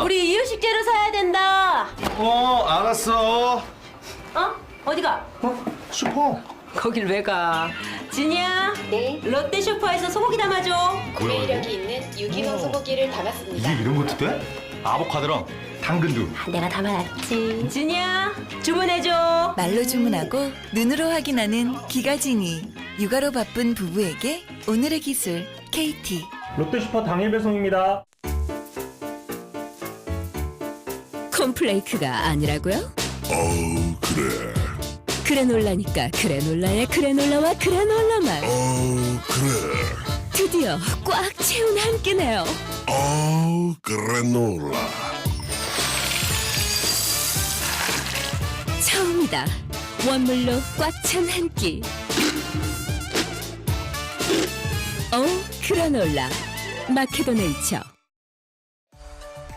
우리 이유식재료 사야 된다. 알았어. 어디가? 슈퍼. 거길 왜 가? 진이야. 네, 롯데 슈퍼에서 소고기 담아줘. 구매 이력이 있는 유기농 소고기를 담았습니다. 이게 이런 것도 돼? 아보카도랑 당근도. 내가 담아놨지. 진이야, 주문해줘. 말로 주문하고 눈으로 확인하는 기가진이. 육아로 바쁜 부부에게 오늘의 기술 KT. 롯데슈퍼 당일 배송입니다. 콘플레이크가 아니라고요? 그래. 그래놀라니까 그래놀라의 그래놀라와 그래놀라만 그래. 드디어 꽉 채운 한 끼네요. 그래놀라. 처음이다. 원물로 꽉 찬 한 끼. 그래놀라 마케도네이처.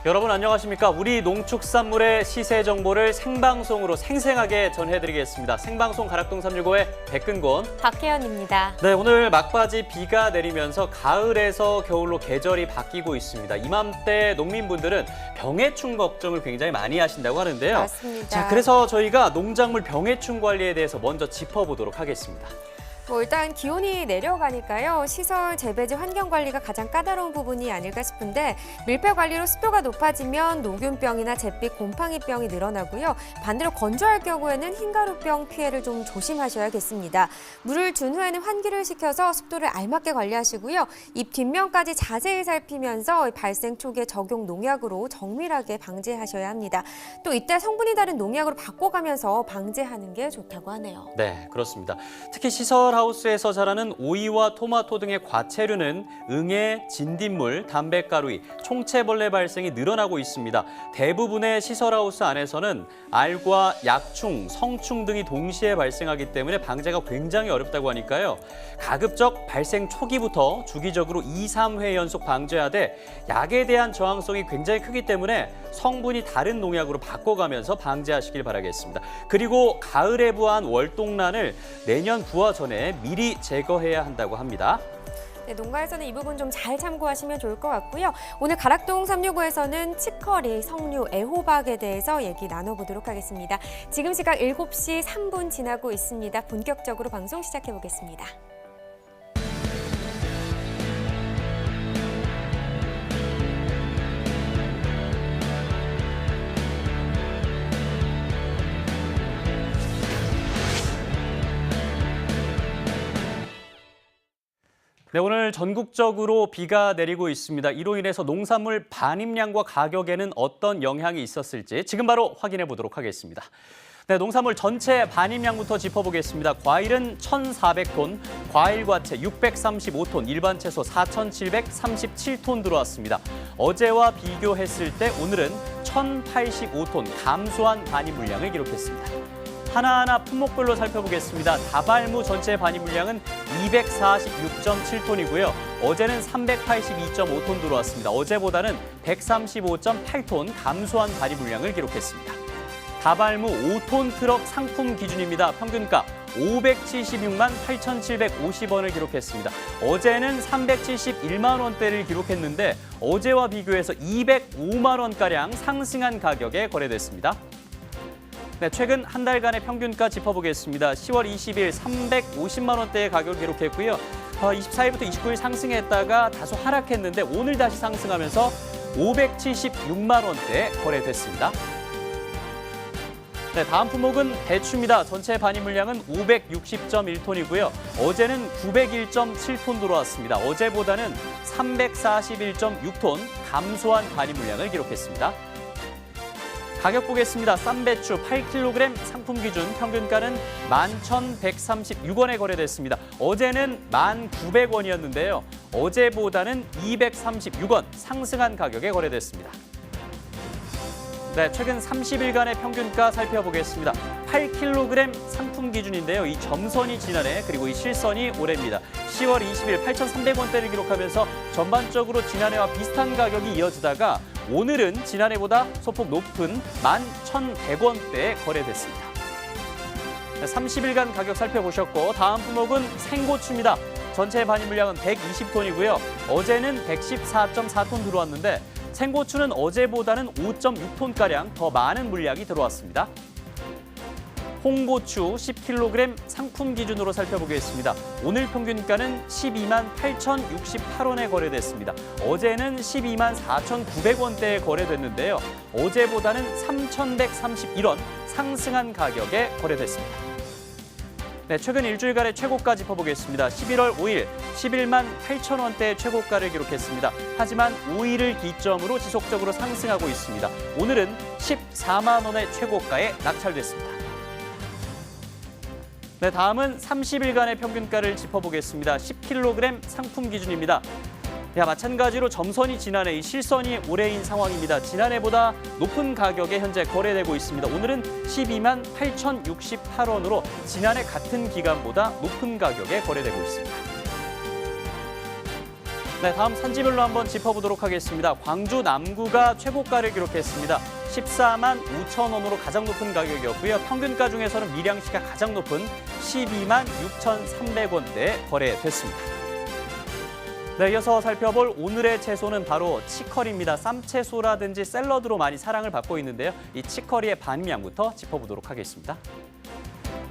여러분 안녕하십니까? 우리 농축산물의 시세 정보를 생방송으로 생생하게 전해드리겠습니다. 생방송 가락동 365의 백근곤, 박혜연입니다. 네, 오늘 막바지 비가 내리면서 가을에서 겨울로 계절이 바뀌고 있습니다. 이맘때 농민분들은 병해충 걱정을 굉장히 많이 하신다고 하는데요. 맞습니다. 자, 그래서 저희가 농작물 병해충 관리에 대해서 먼저 짚어보도록 하겠습니다. 일단 기온이 내려가니까요. 시설, 재배지, 환경 관리가 가장 까다로운 부분이 아닐까 싶은데 밀폐 관리로 습도가 높아지면 녹균병이나 잿빛, 곰팡이병이 늘어나고요. 반대로 건조할 경우에는 흰가루병 피해를 좀 조심하셔야겠습니다. 물을 준 후에는 환기를 시켜서 습도를 알맞게 관리하시고요. 잎 뒷면까지 자세히 살피면서 발생 초기에 적용 농약으로 정밀하게 방제하셔야 합니다. 또 이때 성분이 다른 농약으로 바꿔가면서 방제하는 게 좋다고 하네요. 네, 그렇습니다. 특히 시설하우스에서 자라는 오이와 토마토 등의 과체류는 응애, 진딧물, 담배가루이, 총채벌레 발생이 늘어나고 있습니다. 대부분의 시설하우스 안에서는 알과 약충, 성충 등이 동시에 발생하기 때문에 방제가 굉장히 어렵다고 하니까요. 가급적 발생 초기부터 주기적으로 2, 3회 연속 방제해야 돼 약에 대한 저항성이 굉장히 크기 때문에 성분이 다른 농약으로 바꿔가면서 방제하시길 바라겠습니다. 그리고 가을에 부화한 월동란을 내년 부화 전에 미리 제거해야 한다고 합니다. 네, 농가에서는 이 부분 좀 잘 참고하시면 좋을 것 같고요. 오늘 가락동 365에서는 치커리, 석류, 애호박에 대해서 얘기 나눠보도록 하겠습니다. 지금 시각 7시 3분 지나고 있습니다. 본격적으로 방송 시작해보겠습니다. 네, 오늘 전국적으로 비가 내리고 있습니다. 이로 인해서 농산물 반입량과 가격에는 어떤 영향이 있었을지 지금 바로 확인해 보도록 하겠습니다. 네, 농산물 전체 반입량부터 짚어보겠습니다. 과일은 1,400톤, 과일과채 635톤, 일반 채소 4,737톤 들어왔습니다. 어제와 비교했을 때 오늘은 1,085톤 감소한 반입 물량을 기록했습니다. 하나하나 품목별로 살펴보겠습니다. 다발무 전체 반입 물량은 246.7톤이고요. 어제는 382.5톤 들어왔습니다. 어제보다는 135.8톤 감소한 반입 물량을 기록했습니다. 다발무 5톤 트럭 상품 기준입니다. 평균가 576만 8,750원을 기록했습니다. 어제는 371만 원대를 기록했는데 어제와 비교해서 205만 원가량 상승한 가격에 거래됐습니다. 네, 최근 한 달간의 평균가 짚어보겠습니다. 10월 20일 350만 원대의 가격을 기록했고요. 24일부터 29일 상승했다가 다소 하락했는데 오늘 다시 상승하면서 576만 원대에 거래됐습니다. 네, 다음 품목은 배추입니다. 전체 반입 물량은 560.1톤이고요. 어제는 901.7톤 들어왔습니다. 어제보다는 341.6톤 감소한 반입 물량을 기록했습니다. 가격 보겠습니다. 쌈배추 8kg 상품 기준 평균가는 11,136원에 거래됐습니다. 어제는 1,900원이었는데요. 어제보다는 236원 상승한 가격에 거래됐습니다. 네, 최근 30일간의 평균가 살펴보겠습니다. 8kg 상품 기준인데요. 이 점선이 지난해 그리고 이 실선이 올해입니다. 10월 20일 8,300원대를 기록하면서 전반적으로 지난해와 비슷한 가격이 이어지다가 오늘은 지난해보다 소폭 높은 11,100원대에 거래됐습니다. 30일간 가격 살펴보셨고 다음 품목은 생고추입니다. 전체 반입 물량은 120톤이고요. 어제는 114.4톤 들어왔는데 생고추는 어제보다는 5.6톤가량 더 많은 물량이 들어왔습니다. 홍고추 10kg 상품 기준으로 살펴보겠습니다. 오늘 평균가는 12만 8,068원에 거래됐습니다. 어제는 12만 4,900원대에 거래됐는데요. 어제보다는 3,131원 상승한 가격에 거래됐습니다. 네, 최근 일주일간의 최고가 짚어보겠습니다. 11월 5일 11만 8천 원대의 최고가를 기록했습니다. 하지만 5일을 기점으로 지속적으로 상승하고 있습니다. 오늘은 14만 원의 최고가에 낙찰됐습니다. 네, 다음은 30일간의 평균가를 짚어보겠습니다. 10kg 상품 기준입니다. 마찬가지로 점선이 지난해, 실선이 올해인 상황입니다. 지난해보다 높은 가격에 현재 거래되고 있습니다. 오늘은 12만 8,068원으로 지난해 같은 기간보다 높은 가격에 거래되고 있습니다. 네, 다음 산지별로 한번 짚어보도록 하겠습니다. 광주 남구가 최고가를 기록했습니다. 14만 5천 원으로 가장 높은 가격이었고요. 평균가 중에서는 밀양시가 가장 높은 12만 6,300원대에 거래됐습니다. 네, 이어서 살펴볼 오늘의 채소는 바로 치커리입니다. 쌈채소라든지 샐러드로 많이 사랑을 받고 있는데요. 이 치커리의 반입량부터 짚어보도록 하겠습니다.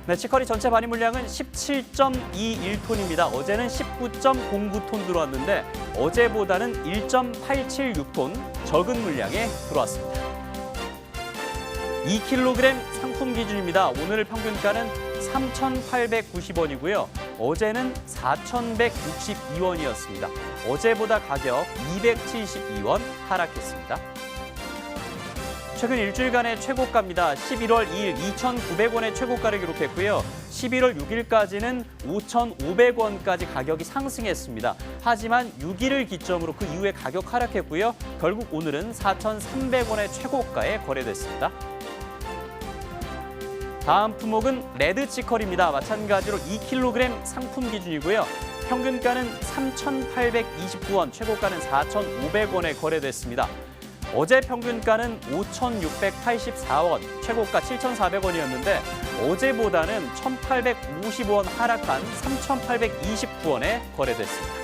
네, 치커리 전체 반입 물량은 17.21톤입니다. 어제는 19.09톤 들어왔는데 어제보다는 1.876톤 적은 물량에 들어왔습니다. 2kg 상품 기준입니다. 오늘 평균가는 3,890원이고요. 어제는 4,162원이었습니다. 어제보다 가격 272원 하락했습니다. 최근 일주일간의 최고가입니다. 11월 2일 2,900원의 최고가를 기록했고요. 11월 6일까지는 5,500원까지 가격이 상승했습니다. 하지만 6일을 기점으로 그 이후에 가격 하락했고요. 결국 오늘은 4,300원의 최고가에 거래됐습니다. 다음 품목은 레드 치커리입니다. 마찬가지로 2kg 상품 기준이고요. 평균가는 3,829원, 최고가는 4,500원에 거래됐습니다. 어제 평균가는 5,684원, 최고가 7,400원이었는데 어제보다는 1,850원 하락한 3,829원에 거래됐습니다.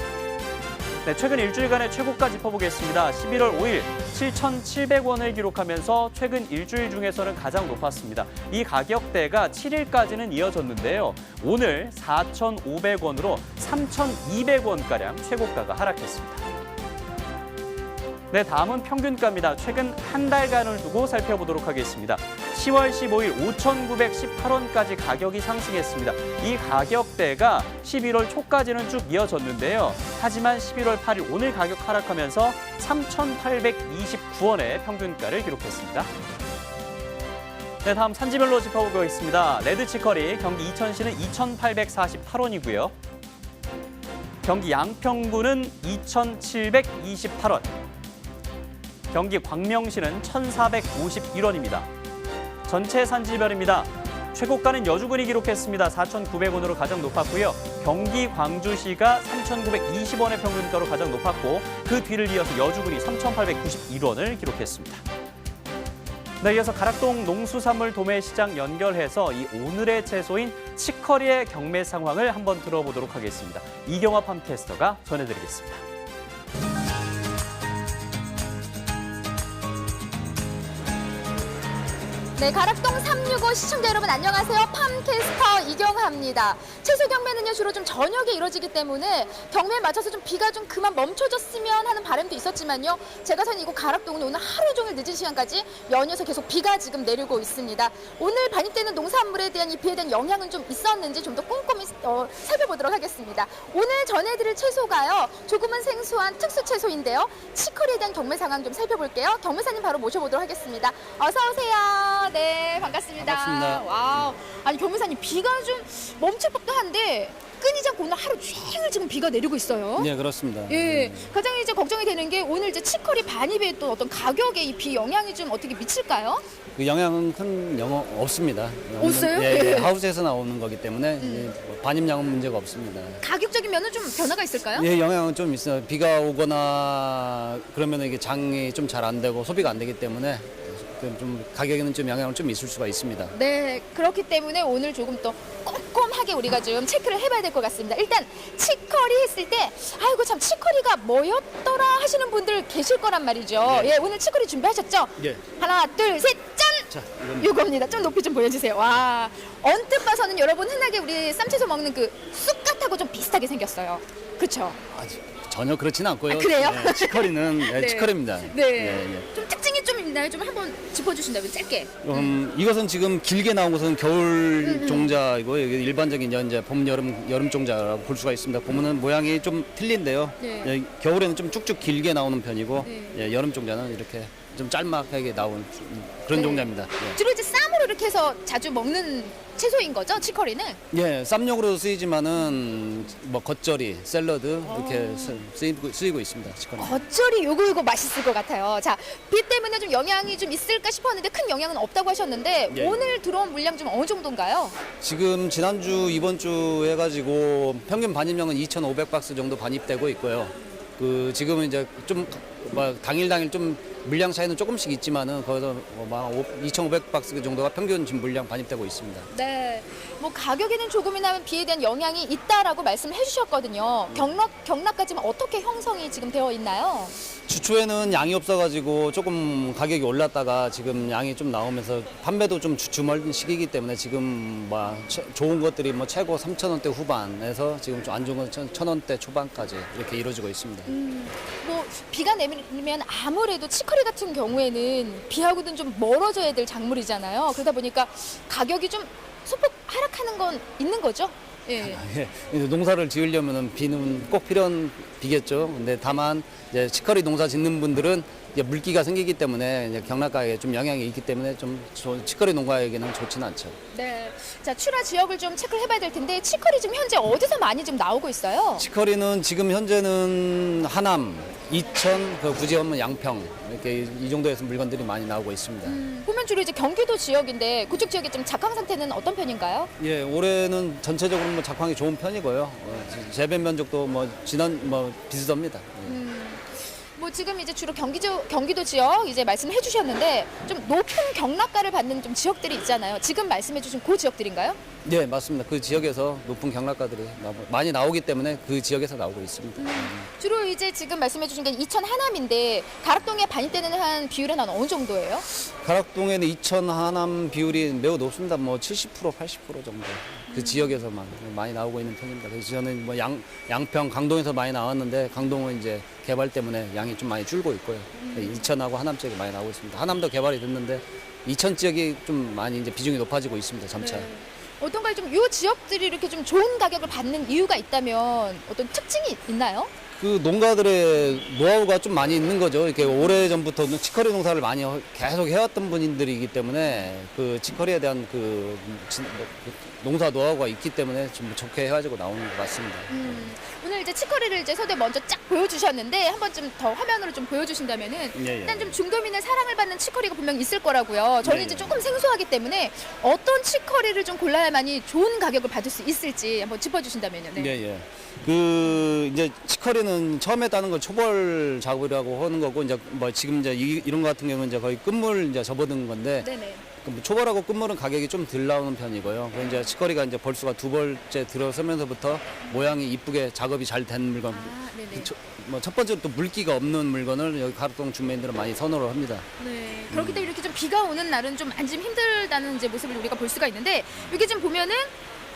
네, 최근 일주일간의 최고가 짚어보겠습니다. 11월 5일 7,700원을 기록하면서 최근 일주일 중에서는 가장 높았습니다. 이 가격대가 7일까지는 이어졌는데요. 오늘 4,500원으로 3,200원가량 최고가가 하락했습니다. 네, 다음은 평균가입니다. 최근 한 달간을 두고 살펴보도록 하겠습니다. 10월 15일 5,918원까지 가격이 상승했습니다. 이 가격대가 11월 초까지는 쭉 이어졌는데요. 하지만 11월 8일 오늘 가격 하락하면서 3,829원의 평균가를 기록했습니다. 네, 다음 산지별로 짚어보겠습니다. 레드 치커리 경기 이천시는 2,848원이고요. 경기 양평구는 2,728원. 경기 광명시는 1,451원입니다. 전체 산지별입니다. 최고가는 여주군이 기록했습니다. 4,900원으로 가장 높았고요. 경기 광주시가 3,920원의 평균가로 가장 높았고 그 뒤를 이어서 여주군이 3,891원을 기록했습니다. 네, 이어서 가락동 농수산물 도매시장 연결해서 이 오늘의 채소인 치커리의 경매 상황을 한번 들어보도록 하겠습니다. 이경화 팜캐스터가 전해드리겠습니다. 네, 가락동 365 시청자 여러분 안녕하세요. 팜캐스터 이경화입니다. 채소 경매는요 주로 좀 저녁에 이루어지기 때문에 경매에 맞춰서 좀 비가 좀 그만 멈춰졌으면 하는 바람도 있었지만요. 제가 사는 이곳 가락동은 오늘 하루 종일 늦은 시간까지 연이어서 계속 비가 지금 내리고 있습니다. 오늘 반입되는 농산물에 대한 이 비에 대한 영향은 좀 있었는지 좀 더 꼼꼼히 살펴보도록 하겠습니다. 오늘 전해드릴 채소가요 조금은 생소한 특수 채소인데요. 치커리에 대한 경매 상황 좀 살펴볼게요. 경매사님 바로 모셔보도록 하겠습니다. 어서 오세요. 네, 반갑습니다. 반갑습니다. 와우. 아니, 경매사님 비가 좀 멈출 법도 한데 끊이지 않고 오늘 하루 종일 지금 비가 내리고 있어요. 네, 그렇습니다. 예. 가장 이제 걱정이 되는 게 오늘 이제 치커리 반입에 또 어떤 가격에 이 비 영향이 좀 어떻게 미칠까요? 그 영향은 큰 영향 없습니다. 없어요? 예, 예. 하우스에서 나오는 거기 때문에 반입량은 문제가 없습니다. 가격적인 면은 좀 변화가 있을까요? 예, 영향은 좀 있어요. 비가 오거나 그러면 이게 장이 좀 잘 안 되고 소비가 안 되기 때문에 좀 가격에는 좀 영향을 좀 있을 수가 있습니다. 네, 그렇기 때문에 오늘 조금 더 꼼꼼하게 우리가 좀 체크를 해봐야 될 것 같습니다. 일단 치커리 했을 때 아이고 참 치커리가 뭐였더라 하시는 분들 계실 거란 말이죠. 예. 예, 오늘 치커리 준비하셨죠? 예. 하나, 둘, 셋, 짠! 자, 이겁니다. 좀 높이 좀 보여주세요. 와, 언뜻 봐서는 여러분 흔하게 우리 쌈채소 먹는 그 쑥갓하고 좀 비슷하게 생겼어요. 그렇죠? 전혀 그렇진 않고요. 아, 그래요? 네, 치커리는 네, 네. 치커리입니다. 네. 예, 예. 좀 특징이 좀 있나요? 좀 한번 짚어주신다면 짧게. 이것은 지금 길게 나온 것은 겨울 종자이고 이게 일반적인 이제 봄, 여름 종자라고 볼 수가 있습니다. 보면은 모양이 좀 틀린데요. 네. 예, 겨울에는 좀 쭉쭉 길게 나오는 편이고 네. 예, 여름 종자는 이렇게 좀 짤막하게 나온 그런 네. 종자입니다. 예. 주로 이제 쌈으로 이렇게 해서 자주 먹는 채소인 거죠? 치커리는? 예, 쌈용으로 쓰이지만은 뭐 겉절이, 샐러드 이렇게 쓰이고 있습니다. 치커리. 겉절이 요거 맛있을 것 같아요. 자, 비 때문에 좀 영향이 좀 있을까 싶었는데 큰 영향은 없다고 하셨는데 예. 오늘 들어온 물량 좀 어느 정도인가요? 지금 지난주 이번 주 해가지고 평균 반입량은 2,500박스 정도 반입되고 있고요. 그 지금은 이제 좀 당일 좀 물량 차이는 조금씩 있지만은 거기서 2,500박스 정도가 평균 지금 물량 반입되고 있습니다. 네, 뭐 가격에는 조금이나마 비에 대한 영향이 있다라고 말씀을 해주셨거든요. 경락까지 지금 어떻게 형성이 지금 되어 있나요? 주초에는 양이 없어가지고 조금 가격이 올랐다가 지금 양이 좀 나오면서 판매도 좀 주춤한 시기이기 때문에 지금 좋은 것들이 최고 3,000원대 후반에서 지금 좀 안 좋은 건 1,000원대 초반까지 이렇게 이루어지고 있습니다. 뭐 비가 내리면 아무래도 치커리 같은 경우에는 비하고는 좀 멀어져야 될 작물이잖아요. 그러다 보니까 가격이 좀 소폭 하락하는 건 있는 거죠? 예. 예, 농사를 지으려면 비는 꼭 필요한 비겠죠. 근데 다만 이제 치커리 농사 짓는 분들은 이제 물기가 생기기 때문에 이제 경락가에 좀 영향이 있기 때문에 좀 치커리 농가에게는 좋지는 않죠. 네. 자, 출하 지역을 좀 체크를 해봐야 될 텐데 치커리 지금 현재 어디서 많이 좀 나오고 있어요? 치커리는 지금 현재는 하남, 이천, 굳이 하면 양평 이렇게 이 정도에서 물건들이 많이 나오고 있습니다. 보면 주로 이제 경기도 지역인데 그쪽 지역의 좀 작황 상태는 어떤 편인가요? 예, 올해는 전체적으로 작황이 좋은 편이고요. 재배 면적도 비슷합니다. 예. 뭐 지금 이제 주로 경기도 지역 이제 말씀해 주셨는데 좀 높은 경락가를 받는 좀 지역들이 있잖아요. 지금 말씀해 주신 그 지역들인가요? 네, 맞습니다. 그 지역에서 높은 경락가들이 많이 나오기 때문에 그 지역에서 나오고 있습니다. 주로 이제 지금 말씀해 주신 게 이천 하남인데 가락동에 반입되는 한 비율은 한 어느 정도예요? 가락동에는 이천 하남 비율이 매우 높습니다. 70%, 80% 정도. 그 지역에서만 많이 나오고 있는 편입니다. 그래서 저는 양평, 강동에서 많이 나왔는데 강동은 이제 개발 때문에 양이 좀 많이 줄고 있고요. 이천하고 하남 지역이 많이 나오고 있습니다. 하남도 개발이 됐는데 이천 지역이 좀 많이 이제 비중이 높아지고 있습니다. 점차. 네. 어떤가요? 좀 이 지역들이 이렇게 좀 좋은 가격을 받는 이유가 있다면 어떤 특징이 있나요? 그 농가들의 노하우가 좀 많이 있는 거죠. 이렇게 오래전부터 치커리 농사를 많이 계속 해왔던 분들이기 때문에 그 치커리에 대한 농사 노하우가 있기 때문에 좀 좋게 해가지고 나오는 것 같습니다. 오늘 이제 치커리를 이제 서대 먼저 쫙 보여주셨는데 한번 좀 더 화면으로 좀 보여주신다면은 예. 일단 좀 중도민의 사랑을 받는 치커리가 분명 있을 거라고요. 저는 예, 이제 예. 조금 생소하기 때문에 어떤 치커리를 좀 골라야만이 좋은 가격을 받을 수 있을지 한번 짚어주신다면요. 네. 예. 그 이제 치커리는 처음에 따는 걸 초벌 작업이라고 하는 거고 이제 지금 이제 이런 거 같은 경우는 이제 거의 끝물 이제 접어든 건데 네네. 초벌하고 끝물은 가격이 좀 덜 나오는 편이고요. 그 이제 치커리가 이제 벌수가 2벌째 들어서면서부터 모양이 이쁘게 작업이 잘 된 물건. 네네. 첫 번째로 또 물기가 없는 물건을 여기 가락동 주민들은 많이 선호를 합니다. 네. 그렇기 때문에 이렇게 좀 비가 오는 날은 좀 앉으면 힘들다는 이제 모습을 우리가 볼 수가 있는데 여기 지금 보면은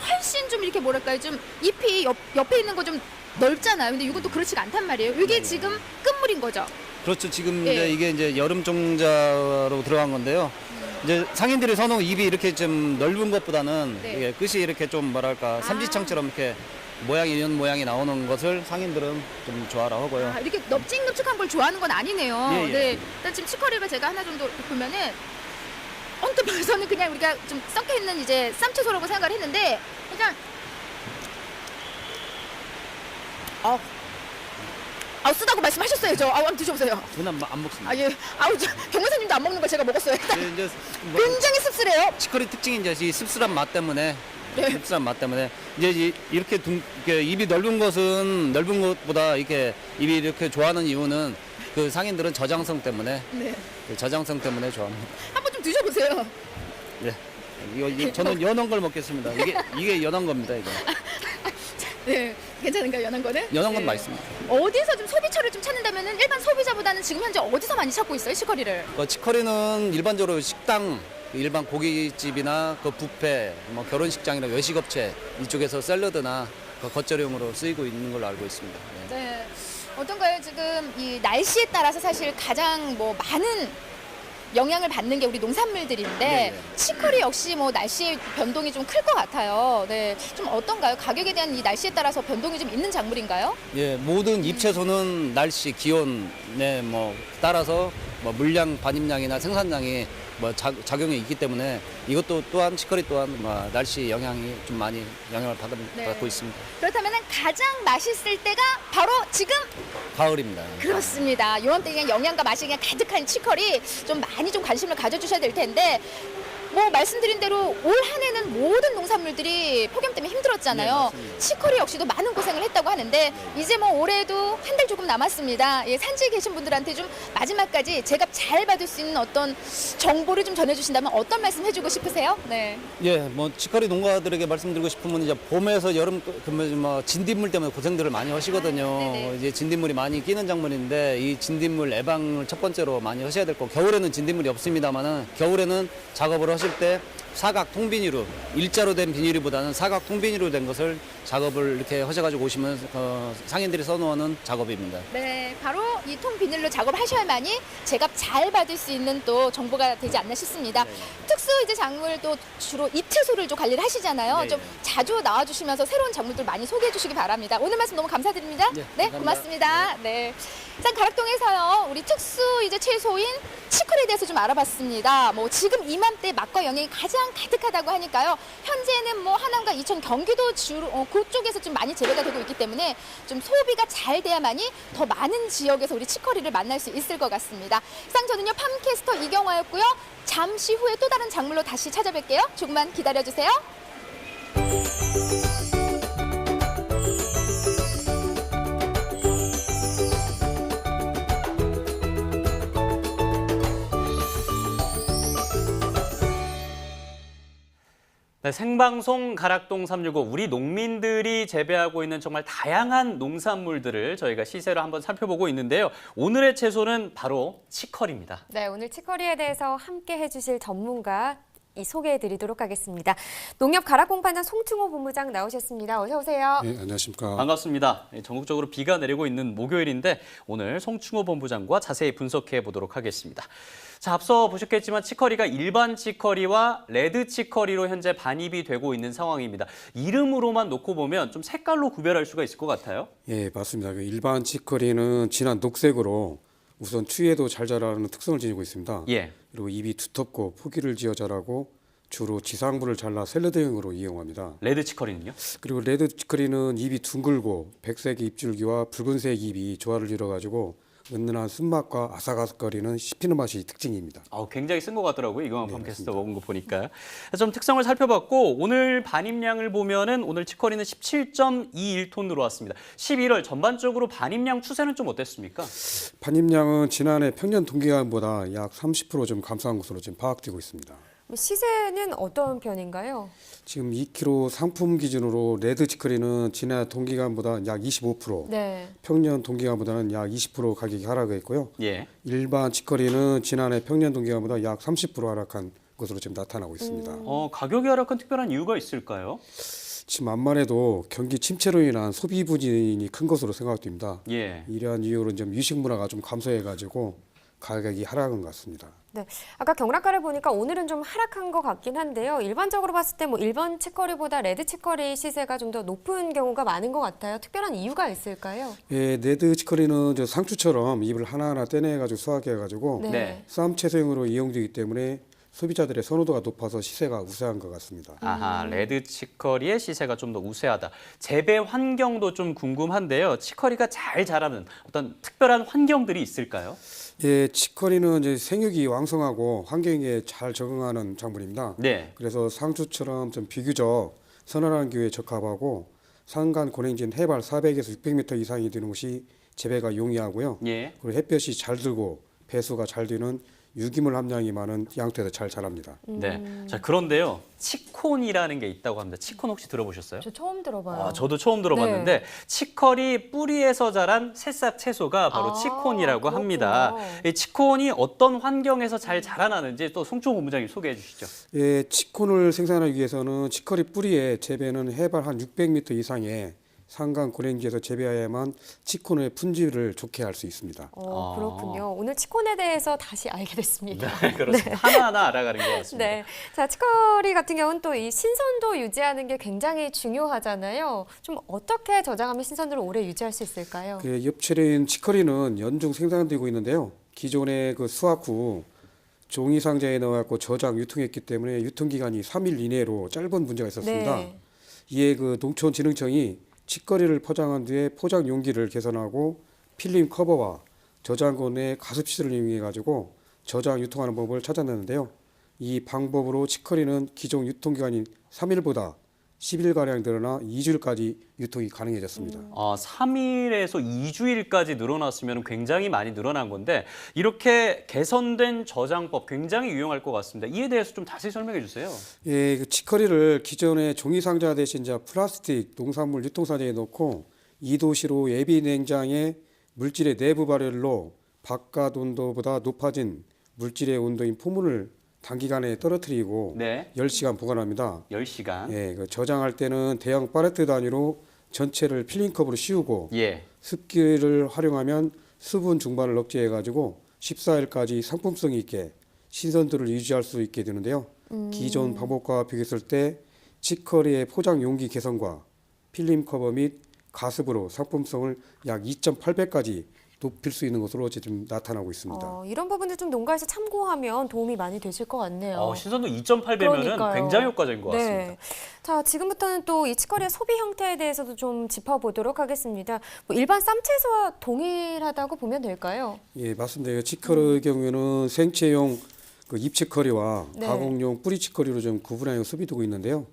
훨씬 좀 이렇게 뭐랄까요 좀 잎이 옆에 있는 거 좀 넓잖아요. 근데 이건 또 그렇지가 않단 말이에요. 이게 지금 끝물인 거죠. 그렇죠. 지금 예. 이제 이게 이제 여름 종자로 들어간 건데요. 이제 상인들이 선호 잎이 이렇게 좀 넓은 것보다는 네. 이게 끝이 이렇게 좀 뭐랄까 삼지창처럼 이렇게 이런 모양이 나오는 것을 상인들은 좀 좋아라 하고요. 이렇게 넙직넙직한 걸 좋아하는 건 아니네요. 예. 네. 일단 지금 치커리를 제가 하나 정도 보면은 언뜻 봐서는 그냥 우리가 좀 섞여 있는 이제 쌈채소라고 생각을 했는데 그냥 쓰다고 말씀하셨어요. 한번 드셔보세요. 저는 안 먹습니다. 예. 경무사님도 안 먹는 걸 제가 먹었어요. 일단 이제 굉장히 씁쓸해요. 치커리 특징이 이제 이 씁쓸한 맛 때문에 네. 씁쓸한 맛 때문에 이제 이렇게 입이 넓은 것은 넓은 것보다 이렇게 입이 이렇게 좋아하는 이유는 그 상인들은 저장성 때문에 네. 그 저장성 때문에 좋아합니다. 한번 좀 드셔보세요. 예. 이거 저는 연한 걸 먹겠습니다. 이게 연한 겁니다. 이거. 네, 괜찮은가요, 연한 거는? 연한 건 네. 맛있습니다. 어디서 좀 소비처를 좀 찾는다면은 일반 소비자보다는 지금 현재 어디서 많이 찾고 있어요, 치커리를? 치커리는 일반적으로 식당, 일반 고깃집이나 그 뷔페, 뭐 결혼식장이나 외식업체 이쪽에서 샐러드나 그 겉절용으로 쓰이고 있는 걸로 알고 있습니다. 네. 네. 어떤가요? 지금 이 날씨에 따라서 사실 가장 뭐 많은 영향을 받는 게 우리 농산물들인데 네. 치커리 역시 뭐 날씨의 변동이 좀 클 것 같아요. 네, 좀 어떤가요? 가격에 대한 이 날씨에 따라서 변동이 좀 있는 작물인가요? 예, 모든 잎채소는 날씨, 기온에 뭐 따라서 뭐 물량, 반입량이나 생산량이 뭐 작용이 있기 때문에 이것도 또한 치커리 또한 뭐 날씨 영향이 좀 많이 영향을 네. 받고 있습니다. 그렇다면 가장 맛있을 때가 바로 지금 가을입니다. 그렇습니다. 이런 때 그냥 영양과 맛이 그냥 가득한 치커리 좀 많이 좀 관심을 가져주셔야 될 텐데 뭐 말씀드린 대로 올 한 해는 모든 농산물들이 폭염 때문에 힘들었잖아요. 네, 맞습니다. 치커리 역시도 많은 고생을 했다고 하는데 이제 뭐 올해도 한 달 조금 남았습니다. 예, 산지에 계신 분들한테 좀 마지막까지 제값 잘 받을 수 있는 어떤 정보를 좀 전해주신다면 어떤 말씀 해주고 싶으세요? 네. 예, 뭐 치커리 농가들에게 말씀드리고 싶은 건 이제 봄에서 여름 뭐 진딧물 때문에 고생들을 많이 하시거든요. 네네. 이제 진딧물이 많이 끼는 작물인데 이 진딧물 예방을 첫 번째로 많이 하셔야 될 거고 겨울에는 진딧물이 없습니다만은 겨울에는 작업을 하실 때 사각 통비닐로 일자로 된 비닐보다는 사각 통비닐로 된 것을 작업을 이렇게 하셔가지고 오시면 상인들이 선호하는 작업입니다. 네, 바로 이 통 비닐로 작업하셔야만이 제값 잘 받을 수 있는 또 정보가 되지 않나 싶습니다. 특수 이제 작물도 주로 잎채소를 좀 관리를 하시잖아요. 네, 좀 네. 자주 나와주시면서 새로운 작물들 많이 소개해 주시기 바랍니다. 오늘 말씀 너무 감사드립니다. 네, 네, 감사합니다. 고맙습니다. 네. 일단 가락동에서요, 우리 특수 이제 채소인 치커리에 대해서 좀 알아봤습니다. 뭐 지금 이맘때 맛과 영양이 가장 가득하다고 하니까요. 현재는 뭐 하남과 이천, 경기도 주로 그쪽에서 좀 많이 재배가 되고 있기 때문에 좀 소비가 잘 돼야만이 더 많은 지역에서 우리 치커리를 만날 수 있을 것 같습니다. 이상 저는요 팜캐스터 이경화였고요. 잠시 후에 또 다른 작물로 다시 찾아뵐게요. 조금만 기다려주세요. 네, 생방송 가락동 365 우리 농민들이 재배하고 있는 정말 다양한 농산물들을 저희가 시세로 한번 살펴보고 있는데요. 오늘의 채소는 바로 치커리입니다. 네, 오늘 치커리에 대해서 함께 해주실 전문가 소개해드리도록 하겠습니다. 농협 가락공판장 송충호 본부장 나오셨습니다. 어서 오세요. 네, 안녕하십니까. 반갑습니다. 전국적으로 비가 내리고 있는 목요일인데 오늘 송충호 본부장과 자세히 분석해 보도록 하겠습니다. 자, 앞서 보셨겠지만 치커리가 일반 치커리와 레드 치커리로 현재 반입이 되고 있는 상황입니다. 이름으로만 놓고 보면 좀 색깔로 구별할 수가 있을 것 같아요. 예, 맞습니다. 일반 치커리는 진한 녹색으로 우선 추위에도 잘 자라는 특성을 지니고 있습니다. 예. 그리고 잎이 두텁고 포기를 지어 자라고 주로 지상부를 잘라 샐러드용으로 이용합니다. 레드 치커리는요? 그리고 레드 치커리는 잎이 둥글고 백색의 잎줄기와 붉은색 잎이 조화를 이뤄가지고 은은한 쓴맛과 아삭아삭거리는 씹히는 맛이 특징입니다. 굉장히 쓴 것 같더라고요. 이거만 네, 팜캐스터 맞습니다. 먹은 거 보니까. 좀 특성을 살펴봤고 오늘 반입량을 보면은 오늘 치커리는 17.21톤으로 왔습니다. 11월 전반적으로 반입량 추세는 좀 어땠습니까? 반입량은 지난해 평년 동기간보다 약 30% 좀 감소한 것으로 지금 파악되고 있습니다. 시세는 어떤 편인가요? 지금 2kg 상품 기준으로 레드 치커리는 지난 동기간보다 약 25%, 네. 평년 동기간보다는 약 20% 가격이 하락했고요. 예. 일반 치커리는 지난해 평년 동기간보다 약 30% 하락한 것으로 지금 나타나고 있습니다. 가격이 하락한 특별한 이유가 있을까요? 지금 암만 해도 경기 침체로 인한 소비 부진이 큰 것으로 생각됩니다. 예. 이러한 이유로 좀 유식 문화가 좀 감소해가지고 가격이 하락한 것 같습니다. 네, 아까 경락가를 보니까 오늘은 좀 하락한 것 같긴 한데요. 일반적으로 봤을 때 뭐 일반 치커리보다 레드 치커리 시세가 좀 더 높은 경우가 많은 것 같아요. 특별한 이유가 있을까요? 예, 레드 치커리는 저 상추처럼 잎을 하나하나 떼내가지고 수확해가지고 네. 네. 쌈 채소용으로 이용되기 때문에 소비자들의 선호도가 높아서 시세가 우세한 것 같습니다. 아하, 레드 치커리의 시세가 좀 더 우세하다. 재배 환경도 좀 궁금한데요. 치커리가 잘 자라는 어떤 특별한 환경들이 있을까요? 예, 치커리는 이제 생육이 왕성하고 환경에 잘 적응하는 작물입니다. 네. 그래서 상추처럼 좀 비교적 서늘한 기후에 적합하고 산간 고랭진 해발 400에서 600m 이상이 되는 곳이 재배가 용이하고요. 예. 그리고 햇볕이 잘 들고 배수가 잘 되는 유기물 함량이 많은 양토에서 잘 자랍니다. 네. 자, 그런데요. 치콘이라는 게 있다고 합니다. 치콘 혹시 들어보셨어요? 저 처음 들어봐요. 저도 처음 들어봤는데 네. 치커리 뿌리에서 자란 새싹 채소가 바로 치콘이라고 그렇구나. 합니다. 이 치콘이 어떤 환경에서 잘 자라나는지 또 송충호 본부장님 소개해 주시죠. 예, 치콘을 생산하기 위해서는 치커리 뿌리의 재배는 해발 한 600m 이상의 산강 고랭지에서 재배해야만 치콘의 품질을 좋게 할 수 있습니다. 그렇군요. 오늘 치콘에 대해서 다시 알게 됐습니다. 네, 그렇습니다. 하나하나 알아가는 것 같습니다. 네. 자, 치커리 같은 경우는 또 이 신선도 유지하는 게 굉장히 중요하잖아요. 좀 어떻게 저장하면 신선도를 오래 유지할 수 있을까요? 그 엽채류인 치커리는 연중 생산되고 있는데요. 기존의 그 수확 후 종이 상자에 넣어갖고 저장 유통했기 때문에 유통기간이 3일 이내로 짧은 문제가 있었습니다. 네. 이에 그 농촌진흥청이 치커리를 포장한 뒤에 포장 용기를 개선하고 필름 커버와 저장고의 가습실을 이용해 가지고 저장 유통하는 법을 찾아냈는데요. 이 방법으로 치커리는 기존 유통기간이 3일보다 10일가량 늘어나 2주일까지 유통이 가능해졌습니다. 3일에서 2주일까지 늘어났으면 굉장히 많이 늘어난 건데 이렇게 개선된 저장법 굉장히 유용할 것 같습니다. 이에 대해서 좀 자세히 설명해 주세요. 예, 그 치커리를 기존의 종이 상자 대신 이제 플라스틱 농산물 유통사제에 넣고 2도시로 예비 냉장에 물질의 내부 발열로 바깥 온도보다 높아진 물질의 온도인 포문을 단기간에 떨어뜨리고 네. 10시간 보관합니다. 10시간. 예, 그 저장할 때는 대형 팔레트 단위로 전체를 필링컵으로 씌우고 예. 습기를 활용하면 수분 중반을 억제해 가지고 14일까지 상품성 있게 신선도를 유지할 수 있게 되는데요. 기존 방법과 비교했을 때 치커리의 포장 용기 개선과 필름 커버 및 가습으로 상품성을 약 2.8배까지 높일 수 있는 것으로 지금 나타나고 있습니다. 이런 부분들 좀 농가에서 참고하면 도움이 많이 되실 것 같네요. 신선도 2.8배면은 그러니까요. 굉장히 효과적인 것 같습니다. 네. 자, 지금부터는 또 이 치커리의 소비 형태에 대해서도 좀 짚어보도록 하겠습니다. 뭐 일반 쌈채소와 동일하다고 보면 될까요? 예, 맞습니다. 치커리의 경우에는 생채용 그 잎치커리와 네. 가공용 뿌리치커리로 좀 구분하여 소비되고 있는데요.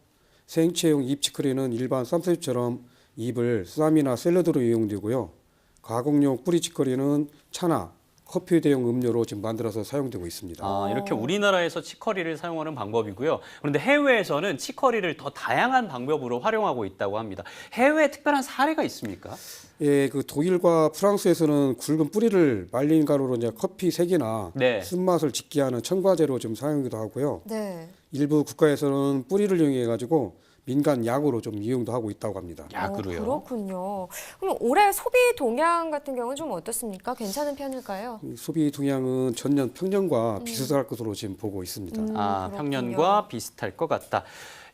생채용 잎치커리는 일반 쌈채소처럼 잎을 쌈이나 샐러드로 이용되고요. 가공용 뿌리치커리는 차나 커피 대용 음료로 지금 만들어서 사용되고 있습니다. 이렇게 우리나라에서 치커리를 사용하는 방법이고요. 그런데 해외에서는 치커리를 더 다양한 방법으로 활용하고 있다고 합니다. 해외에 특별한 사례가 있습니까? 예, 그 독일과 프랑스에서는 굵은 뿌리를 말린 가루로 이제 커피 색이나 네. 쓴맛을 짓게 하는 첨가제로 좀 사용하기도 하고요. 네. 일부 국가에서는 뿌리를 이용해 가지고 민간 약으로 좀 이용도 하고 있다고 합니다. 약으로요? 그렇군요. 그럼 올해 소비 동향 같은 경우는 좀 어떻습니까? 괜찮은 편일까요? 이 소비 동향은 전년 평년과 비슷할 것으로 지금 보고 있습니다. 그렇군요. 평년과 비슷할 것 같다.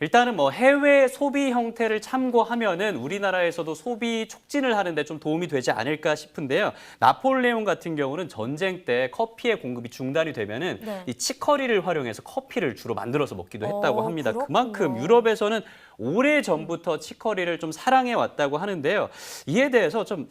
일단은 뭐 해외 소비 형태를 참고하면은 우리나라에서도 소비 촉진을 하는데 좀 도움이 되지 않을까 싶은데요. 나폴레옹 같은 경우는 전쟁 때 커피의 공급이 중단이 되면은 네. 이 치커리를 활용해서 커피를 주로 만들어서 먹기도 했다고 합니다. 그렇군요. 그만큼 유럽에서는 오래 전부터 치커리를 좀 사랑해 왔다고 하는데요. 이에 대해서 좀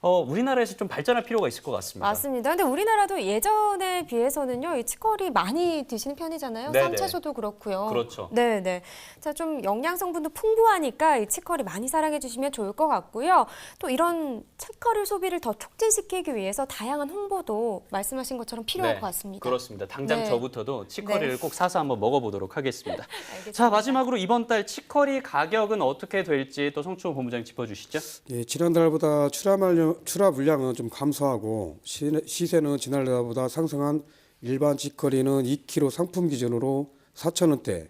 우리나라에서 좀 발전할 필요가 있을 것 같습니다. 맞습니다. 근데 우리나라도 예전에 비해서는요, 이 치커리 많이 드시는 편이잖아요. 네네. 쌈채소도 그렇고요. 그렇죠. 네네. 자, 좀 영양 성분도 풍부하니까 이 치커리 많이 사랑해 주시면 좋을 것 같고요. 또 이런 치커리 소비를 더 촉진시키기 위해서 다양한 홍보도 말씀하신 것처럼 필요할 것 같습니다. 그렇습니다. 당장 네. 저부터도 치커리를 꼭 사서 한번 먹어보도록 하겠습니다. 알겠습니다. 자, 마지막으로 이번 달 치커리 가격은 어떻게 될지 또 송충호 본부장님 짚어주시죠. 예, 지난달보다 출하 물량은 좀 감소하고 시세는 지난달보다 상승한 일반 치커리는 2kg 상품 기준으로 4,000원대,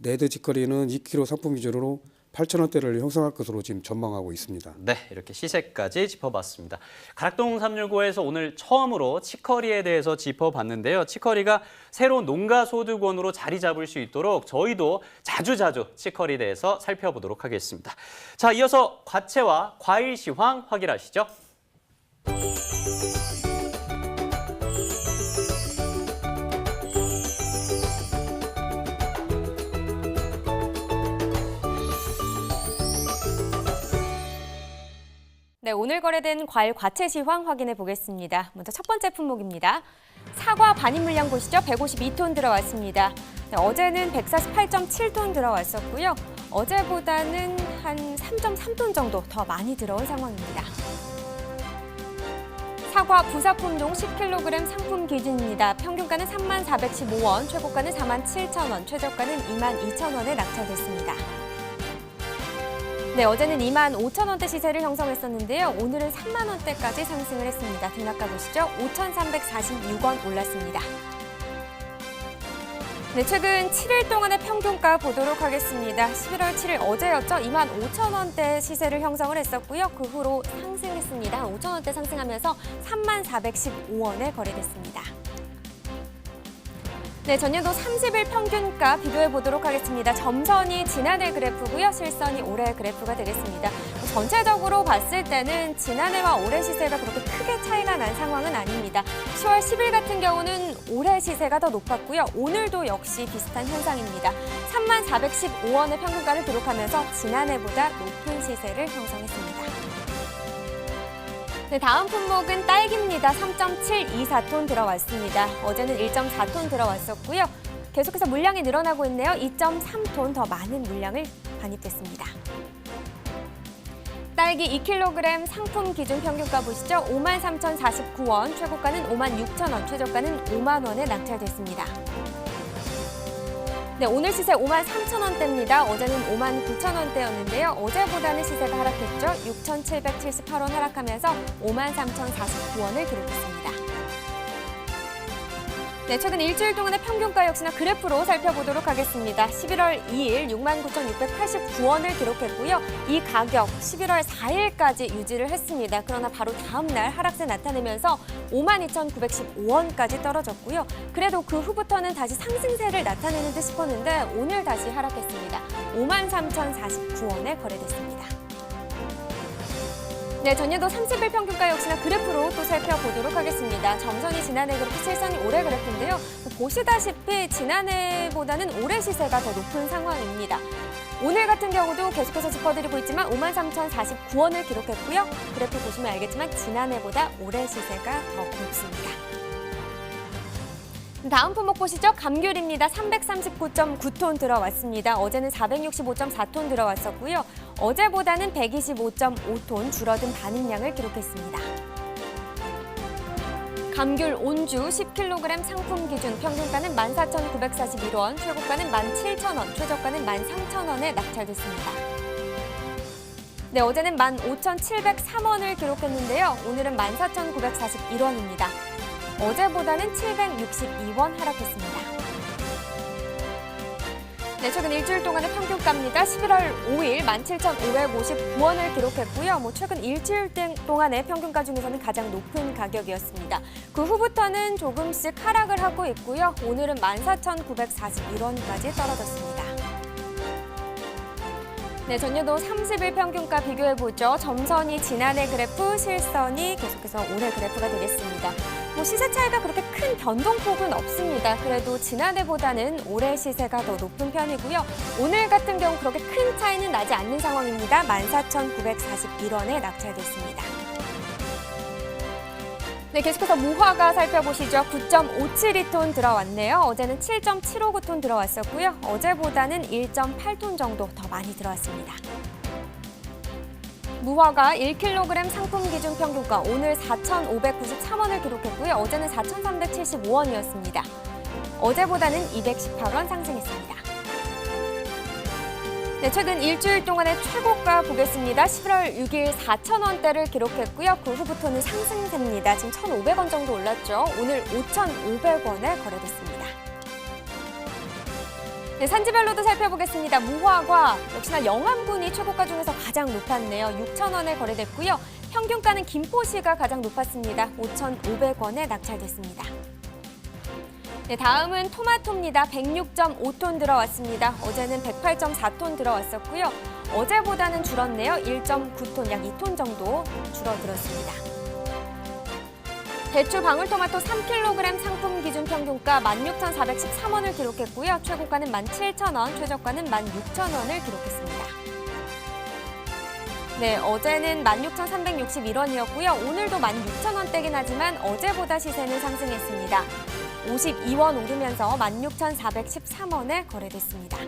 레드 치커리는 2kg 상품 기준으로 8,000원대를 형성할 것으로 지금 전망하고 있습니다. 네, 이렇게 시세까지 짚어봤습니다. 가락동 365에서 오늘 처음으로 치커리에 대해서 짚어봤는데요. 치커리가 새로운 농가 소득원으로 자리 잡을 수 있도록 저희도 자주자주 치커리에 대해서 살펴보도록 하겠습니다. 자, 이어서 과채와 과일 시황 확인하시죠. 네, 오늘 거래된 과일 과채 시황 확인해 보겠습니다. 먼저 첫 번째 품목입니다. 사과 반입 물량 보시죠. 152톤 들어왔습니다. 네, 어제는 148.7톤 들어왔었고요. 어제보다는 한 3.3톤 정도 더 많이 들어온 상황입니다. 사과 부사품종 10kg 상품 기준입니다. 평균가는 3415원, 최고가는 47,000원, 최저가는 22,000원에 낙찰됐습니다. 네, 어제는 25,000원대 시세를 형성했었는데요. 오늘은 3만 원대까지 상승을 했습니다. 등락가 보시죠. 5,346원 올랐습니다. 네, 최근 7일 동안의 평균가 보도록 하겠습니다. 11월 7일 어제였죠. 25,000원대 시세를 형성을 했었고요. 그 후로 상승했습니다. 한 5,000원대 상승하면서 3415원에 거래됐습니다. 네, 전년도 30일 평균가 비교해 보도록 하겠습니다. 점선이 지난해 그래프고요. 실선이 올해 그래프가 되겠습니다. 전체적으로 봤을 때는 지난해와 올해 시세가 그렇게 크게 차이가 난 상황은 아닙니다. 10월 10일 같은 경우는 올해 시세가 더 높았고요. 오늘도 역시 비슷한 현상입니다. 3415원의 평균가를 기록하면서 지난해보다 높은 시세를 형성했습니다. 네, 다음 품목은 딸기입니다. 3.724톤 들어왔습니다. 어제는 1.4톤 들어왔었고요. 계속해서 물량이 늘어나고 있네요. 2.3톤 더 많은 물량을 반입됐습니다. 딸기 2kg 상품 기준 평균가 보시죠. 53,049원, 최고가는 56,000원, 최저가는 5만 원에 낙찰됐습니다. 네, 오늘 시세 53,000원대입니다. 어제는 59,000원대였는데요. 어제보다는 시세가 하락했죠. 6,778원 하락하면서 53,049원을 기록했습니다. 네, 최근 일주일 동안의 평균가 역시나 그래프로 살펴보도록 하겠습니다. 11월 2일 69,689원을 기록했고요. 이 가격 11월 4일까지 유지를 했습니다. 그러나 바로 다음 날 하락세 나타내면서 52,915원까지 떨어졌고요. 그래도 그 후부터는 다시 상승세를 나타내는 듯 싶었는데 오늘 다시 하락했습니다. 53,049원에 거래됐습니다. 네, 전년도 30일 평균가 역시나 그래프로 또 살펴보도록 하겠습니다. 점선이 지난해 그래프, 실선이 올해 그래프인데요. 보시다시피 지난해보다는 올해 시세가 더 높은 상황입니다. 오늘 같은 경우도 계속해서 짚어드리고 있지만 53,049원을 기록했고요. 그래프 보시면 알겠지만 지난해보다 올해 시세가 더 높습니다. 다음 품목 보시죠. 감귤입니다. 339.9톤 들어왔습니다. 어제는 465.4톤 들어왔었고요. 어제보다는 125.5톤 줄어든 반입량을 기록했습니다. 감귤 온주 10kg 상품 기준 평균가는 14,941원, 최고가는 17,000원, 최저가는 13,000원에 낙찰됐습니다. 네, 어제는 15,703원을 기록했는데요. 오늘은 14,941원입니다. 어제보다는 762원 하락했습니다. 네, 최근 일주일 동안의 평균가입니다. 11월 5일 17,559원을 기록했고요. 최근 일주일 동안의 평균가 중에서는 가장 높은 가격이었습니다. 그 후부터는 조금씩 하락을 하고 있고요. 오늘은 14,941원까지 떨어졌습니다. 네, 전년도 30일 평균가 비교해보죠. 점선이 지난해 그래프, 실선이 계속해서 올해 그래프가 되겠습니다. 시세 차이가 그렇게 큰 변동폭은 없습니다. 그래도 지난해보다는 올해 시세가 더 높은 편이고요. 오늘 같은 경우 그렇게 큰 차이는 나지 않는 상황입니다. 14,941원에 낙찰됐습니다. 네, 계속해서 무화과 살펴보시죠. 9.572톤 들어왔네요. 어제는 7.759톤 들어왔었고요. 어제보다는 1.8톤 정도 더 많이 들어왔습니다. 무화과 1kg 상품 기준 평균가 오늘 4,593원을 기록했고요. 어제는 4,375원이었습니다. 어제보다는 218원 상승했습니다. 네, 최근 일주일 동안의 최고가 보겠습니다. 11월 6일 4,000원대를 기록했고요. 그 후부터는 상승세입니다. 지금 1,500원 정도 올랐죠. 오늘 5,500원에 거래됐습니다. 네, 산지별로도 살펴보겠습니다. 무화과 역시나 영암군이 최고가 중에서 가장 높았네요. 6,000원에 거래됐고요. 평균가는 김포시가 가장 높았습니다. 5,500원에 낙찰됐습니다. 네, 다음은 토마토입니다. 106.5톤 들어왔습니다. 어제는 108.4톤 들어왔었고요. 어제보다는 줄었네요. 1.9톤, 약 2톤 정도 줄어들었습니다. 대추 방울토마토 3kg 상품 기준 평균가 16,413원을 기록했고요. 최고가는 17,000원, 최저가는 16,000원을 기록했습니다. 네, 어제는 16,361원이었고요. 오늘도 16,000원대긴 하지만 어제보다 시세는 상승했습니다. 52원 오르면서 16,413원에 거래됐습니다.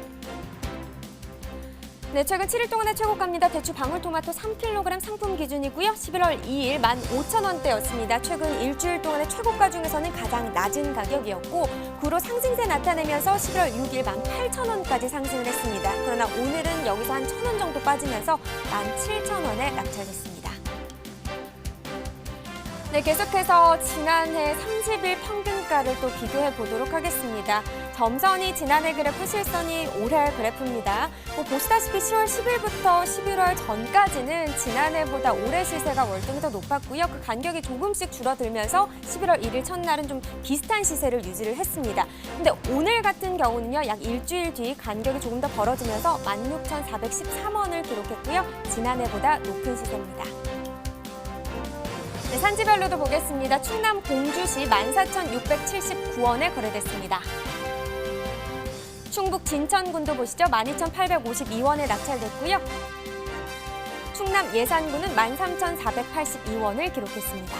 네, 최근 7일 동안의 최고가입니다. 대추 방울토마토 3kg 상품 기준이고요. 11월 2일 15,000원대였습니다. 최근 일주일 동안의 최고가 중에서는 가장 낮은 가격이었고 구로 상승세 나타내면서 11월 6일 18,000원까지 상승을 했습니다. 그러나 오늘은 여기서 한 1,000원 정도 빠지면서 17,000원에 낙찰됐습니다. 네, 계속해서 지난해 30일 평균가를 또 비교해 보도록 하겠습니다. 점선이 지난해 그래프, 실선이 올해 그래프입니다. 보시다시피 10월 10일부터 11월 전까지는 지난해보다 올해 시세가 월등히 더 높았고요. 그 간격이 조금씩 줄어들면서 11월 1일 첫날은 좀 비슷한 시세를 유지를 했습니다. 근데 오늘 같은 경우는요, 약 일주일 뒤 간격이 조금 더 벌어지면서 16,413원을 기록했고요. 지난해보다 높은 시세입니다. 네, 산지별로도 보겠습니다. 충남 공주시 14,679원에 거래됐습니다. 충북 진천군도 보시죠. 12,852원에 낙찰됐고요. 충남 예산군은 13,482원을 기록했습니다.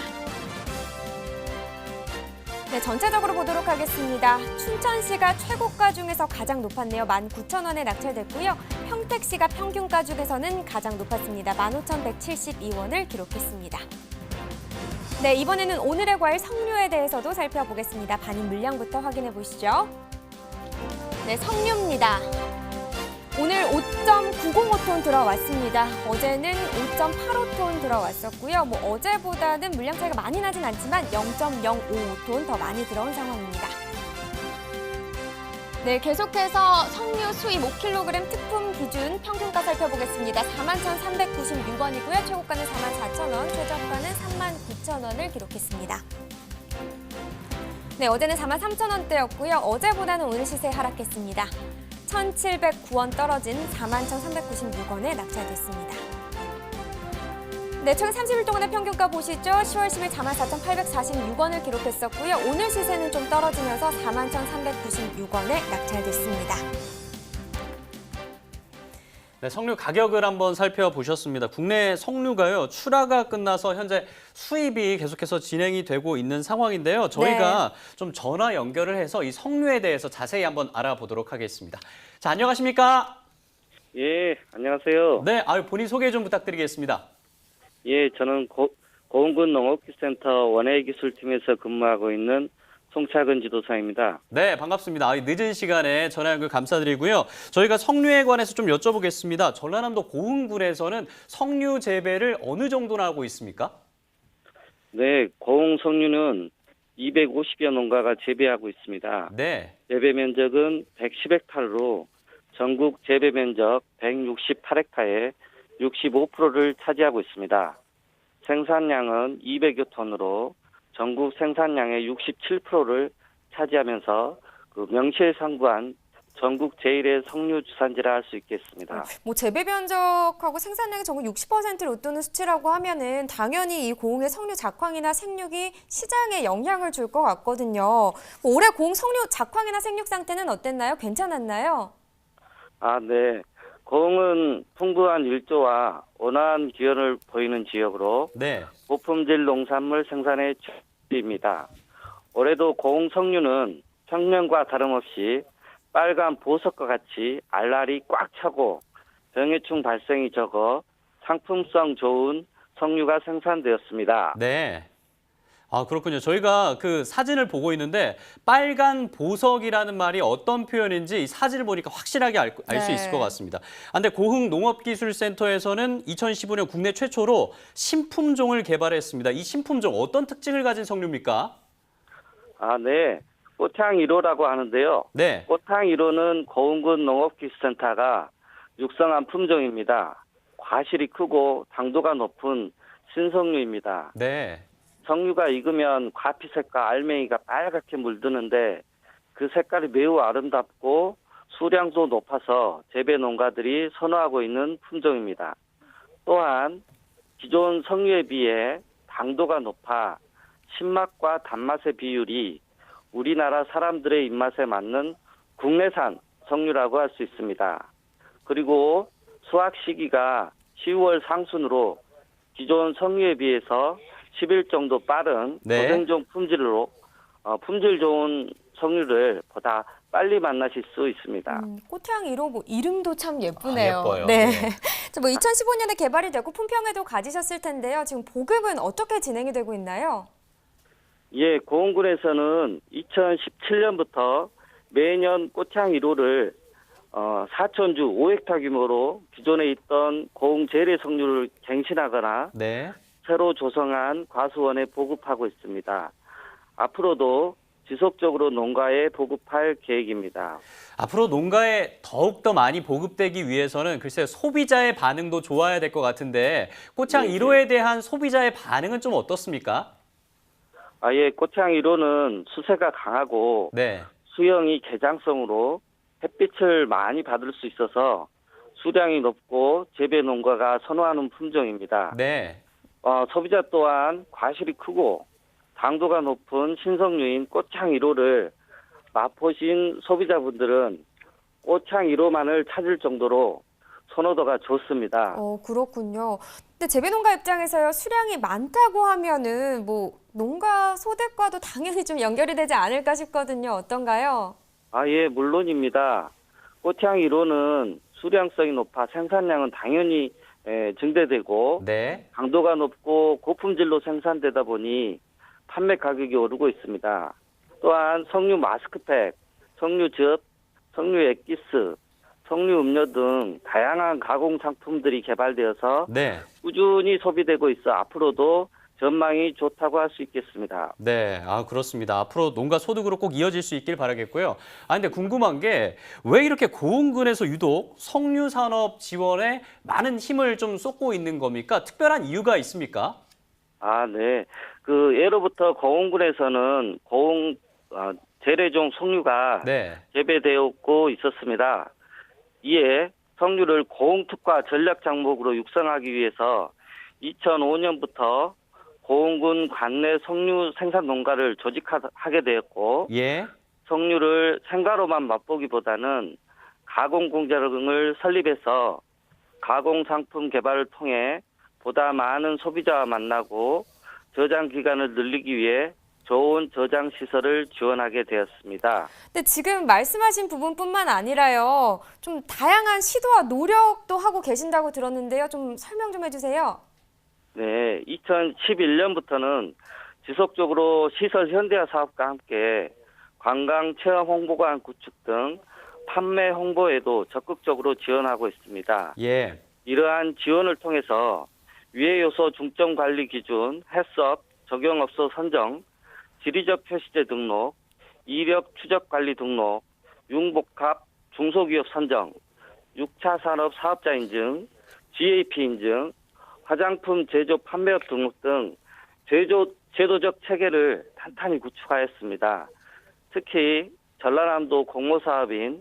네, 전체적으로 보도록 하겠습니다. 춘천시가 최고가 중에서 가장 높았네요. 19,000원에 낙찰됐고요. 평택시가 평균가 중에서는 가장 높았습니다. 15,172원을 기록했습니다. 네, 이번에는 오늘의 과일 석류에 대해서도 살펴보겠습니다. 반입 물량부터 확인해 보시죠. 네, 석류입니다. 오늘 5.905톤 들어왔습니다. 어제는 5.85톤 들어왔었고요. 어제보다는 물량 차이가 많이 나진 않지만 0.055톤 더 많이 들어온 상황입니다. 네, 계속해서 석류 수입 5kg 특품 기준 평균가 살펴보겠습니다. 41,396원이고요. 최고가는 44,000원, 최저가는 39,000원을 기록했습니다. 네, 어제는 43,000원대였고요. 어제보다는 오늘 시세 하락했습니다. 1,709원 떨어진 41,396원에 낙찰됐습니다. 네, 최근 30일 동안의 평균가 보시죠. 10월 10일 44,846원을 기록했었고요. 오늘 시세는 좀 떨어지면서 41,396원에 낙찰됐습니다. 네, 석류 가격을 한번 살펴보셨습니다. 국내 석류가요, 출하가 끝나서 현재 수입이 계속해서 진행이 되고 있는 상황인데요. 저희가 좀 전화 연결을 해서 이 석류에 대해서 자세히 한번 알아보도록 하겠습니다. 자, 안녕하십니까? 예, 안녕하세요. 네, 본인 소개 좀 부탁드리겠습니다. 예, 저는 고흥군 농업기술센터 원예기술팀에서 근무하고 있는 송창근 지도사입니다. 네, 반갑습니다. 늦은 시간에 전화 연결 감사드리고요. 저희가 석류에 관해서 좀 여쭤보겠습니다. 전라남도 고흥군에서는 석류 재배를 어느 정도나 하고 있습니까? 네, 고흥 석류는 250여 농가가 재배하고 있습니다. 네. 재배 면적은 110헥타르로 전국 재배 면적 168헥타르의 65%를 차지하고 있습니다. 생산량은 200여 톤으로 전국 생산량의 67%를 차지하면서 명실상부한 전국 제1의 석류 주산지라 할 수 있겠습니다. 재배 면적하고 생산량이 전국 60%를 웃도는 수치라고 하면은 당연히 이 고흥의 석류 작황이나 생육이 시장에 영향을 줄 것 같거든요. 올해 고흥 석류 작황이나 생육 상태는 어땠나요? 괜찮았나요? 네. 고흥은 풍부한 일조와 온화한 기온을 보이는 지역으로 고품질 농산물 생산의 주입니다. 올해도 고흥 석류는 평년과 다름없이 빨간 보석과 같이 알알이 꽉 차고 병해충 발생이 적어 상품성 좋은 석류가 생산되었습니다. 네. 그렇군요. 저희가 그 사진을 보고 있는데 빨간 보석이라는 말이 어떤 표현인지 이 사진을 보니까 확실하게 알 수 있을 것 같습니다. 근데 고흥 농업기술센터에서는 2015년 국내 최초로 신품종을 개발했습니다. 이 신품종 어떤 특징을 가진 석류입니까? 네. 꽃향 1호라고 하는데요. 네. 꽃향 1호는 고흥군 농업기술센터가 육성한 품종입니다. 과실이 크고 당도가 높은 신석류입니다. 네. 석류가 익으면 과피색과 알맹이가 빨갛게 물드는데 그 색깔이 매우 아름답고 수량도 높아서 재배 농가들이 선호하고 있는 품종입니다. 또한 기존 석류에 비해 당도가 높아 신맛과 단맛의 비율이 우리나라 사람들의 입맛에 맞는 국내산 석류라고 할 수 있습니다. 그리고 수확 시기가 10월 상순으로 기존 석류에 비해서 10일 정도 빠른 고생종 품질로 품질 좋은 석류를 보다 빨리 만나실 수 있습니다. 꽃향 1호 뭐 이름도 참 예쁘네요. 예뻐요. 네. 네. 뭐 2015년에 개발이 되고 품평회도 가지셨을 텐데요. 지금 보급은 어떻게 진행이 되고 있나요? 예, 고흥군에서는 2017년부터 매년 꽃향 1호를 4,000주 5헥타 규모로 기존에 있던 고흥 재래 석류를 갱신하거나 네. 새로 조성한 과수원에 보급하고 있습니다. 앞으로도 지속적으로 농가에 보급할 계획입니다. 앞으로 농가에 더욱더 많이 보급되기 위해서는 글쎄요, 소비자의 반응도 좋아야 될 것 같은데 꽃향 1호에 대한 소비자의 반응은 좀 어떻습니까? 예, 꽃향 1호는 수세가 강하고 네. 수영이 개장성으로 햇빛을 많이 받을 수 있어서 수량이 높고 재배 농가가 선호하는 품종입니다. 네. 소비자 또한 과실이 크고 당도가 높은 신석류인 꽃향 1호를 맛보신 소비자분들은 꽃향 1호만을 찾을 정도로 선호도가 좋습니다. 그렇군요. 근데 재배농가 입장에서요, 수량이 많다고 하면은 뭐 농가 소득과도 당연히 좀 연결이 되지 않을까 싶거든요. 어떤가요? 예, 물론입니다. 꽃향 1호는 수량성이 높아 생산량은 당연히 증대되고 네. 강도가 높고 고품질로 생산되다 보니 판매 가격이 오르고 있습니다. 또한 석류 마스크팩, 석류즙, 석류 액기스, 석류 음료 등 다양한 가공 상품들이 개발되어서 네. 꾸준히 소비되고 있어 앞으로도 전망이 좋다고 할 수 있겠습니다. 네, 그렇습니다. 앞으로 농가 소득으로 꼭 이어질 수 있길 바라겠고요. 근데 궁금한 게 왜 이렇게 고흥군에서 유독 석류 산업 지원에 많은 힘을 좀 쏟고 있는 겁니까? 특별한 이유가 있습니까? 네. 예로부터 고흥군에서는 고흥 재래종 석류가 네. 재배되었고 있었습니다. 이에 석류를 고흥 특화 전략 장목으로 육성하기 위해서 2005년부터 고흥군 관내 석류 생산 농가를 조직하게 되었고 예. 석류를 생가로만 맛보기보다는 가공 공장을 설립해서 가공 상품 개발을 통해 보다 많은 소비자와 만나고 저장 기간을 늘리기 위해 좋은 저장 시설을 지원하게 되었습니다. 근데 지금 말씀하신 부분뿐만 아니라요, 좀 다양한 시도와 노력도 하고 계신다고 들었는데요. 좀 설명 좀 해주세요. 네, 2011년부터는 지속적으로 시설 현대화 사업과 함께 관광 체험 홍보관 구축 등 판매 홍보에도 적극적으로 지원하고 있습니다. 예. 이러한 지원을 통해서 유해 요소 중점 관리 기준, 해썹, 적용업소 선정, 지리적 표시제 등록, 이력 추적 관리 등록, 융복합 중소기업 선정, 6차 산업 사업자 인증, GAP 인증, 화장품 제조 판매업 등록 등 제도적 체계를 탄탄히 구축하였습니다. 특히 전라남도 공모사업인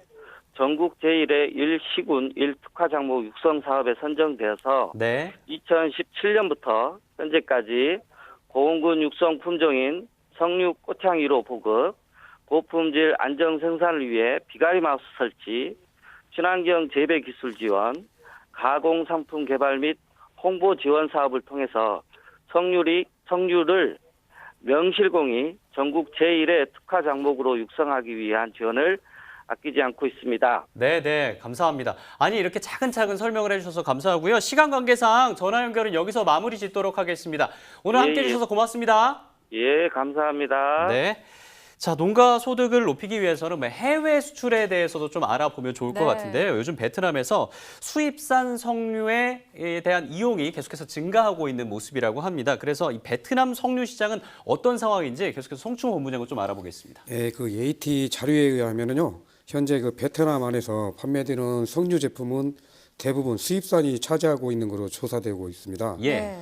전국 제1의 1시군 1특화 장목 육성 사업에 선정되어서 네. 2017년부터 현재까지 고흥군 육성 품종인 석류 꽃향 1호 보급, 고품질 안정 생산을 위해 비가림 하우스 설치, 친환경 재배 기술 지원, 가공 상품 개발 및 홍보 지원 사업을 통해서 석류를 명실공히 전국 제1의 특화 장목으로 육성하기 위한 지원을 아끼지 않고 있습니다. 네, 감사합니다. 이렇게 차근차근 설명을 해주셔서 감사하고요. 시간 관계상 전화 연결은 여기서 마무리 짓도록 하겠습니다. 오늘 함께 해주셔서 고맙습니다. 예, 감사합니다. 네. 자, 농가 소득을 높이기 위해서는 해외 수출에 대해서도 좀 알아보면 좋을 것 같은데요. 요즘 베트남에서 수입산 석류에 대한 이용이 계속해서 증가하고 있는 모습이라고 합니다. 그래서 이 베트남 석류 시장은 어떤 상황인지 계속해서 송충호 본부장과 좀 알아보겠습니다. 네, AT 자료에 의하면요, 현재 베트남 안에서 판매되는 석류 제품은 대부분 수입산이 차지하고 있는 것으로 조사되고 있습니다. 예.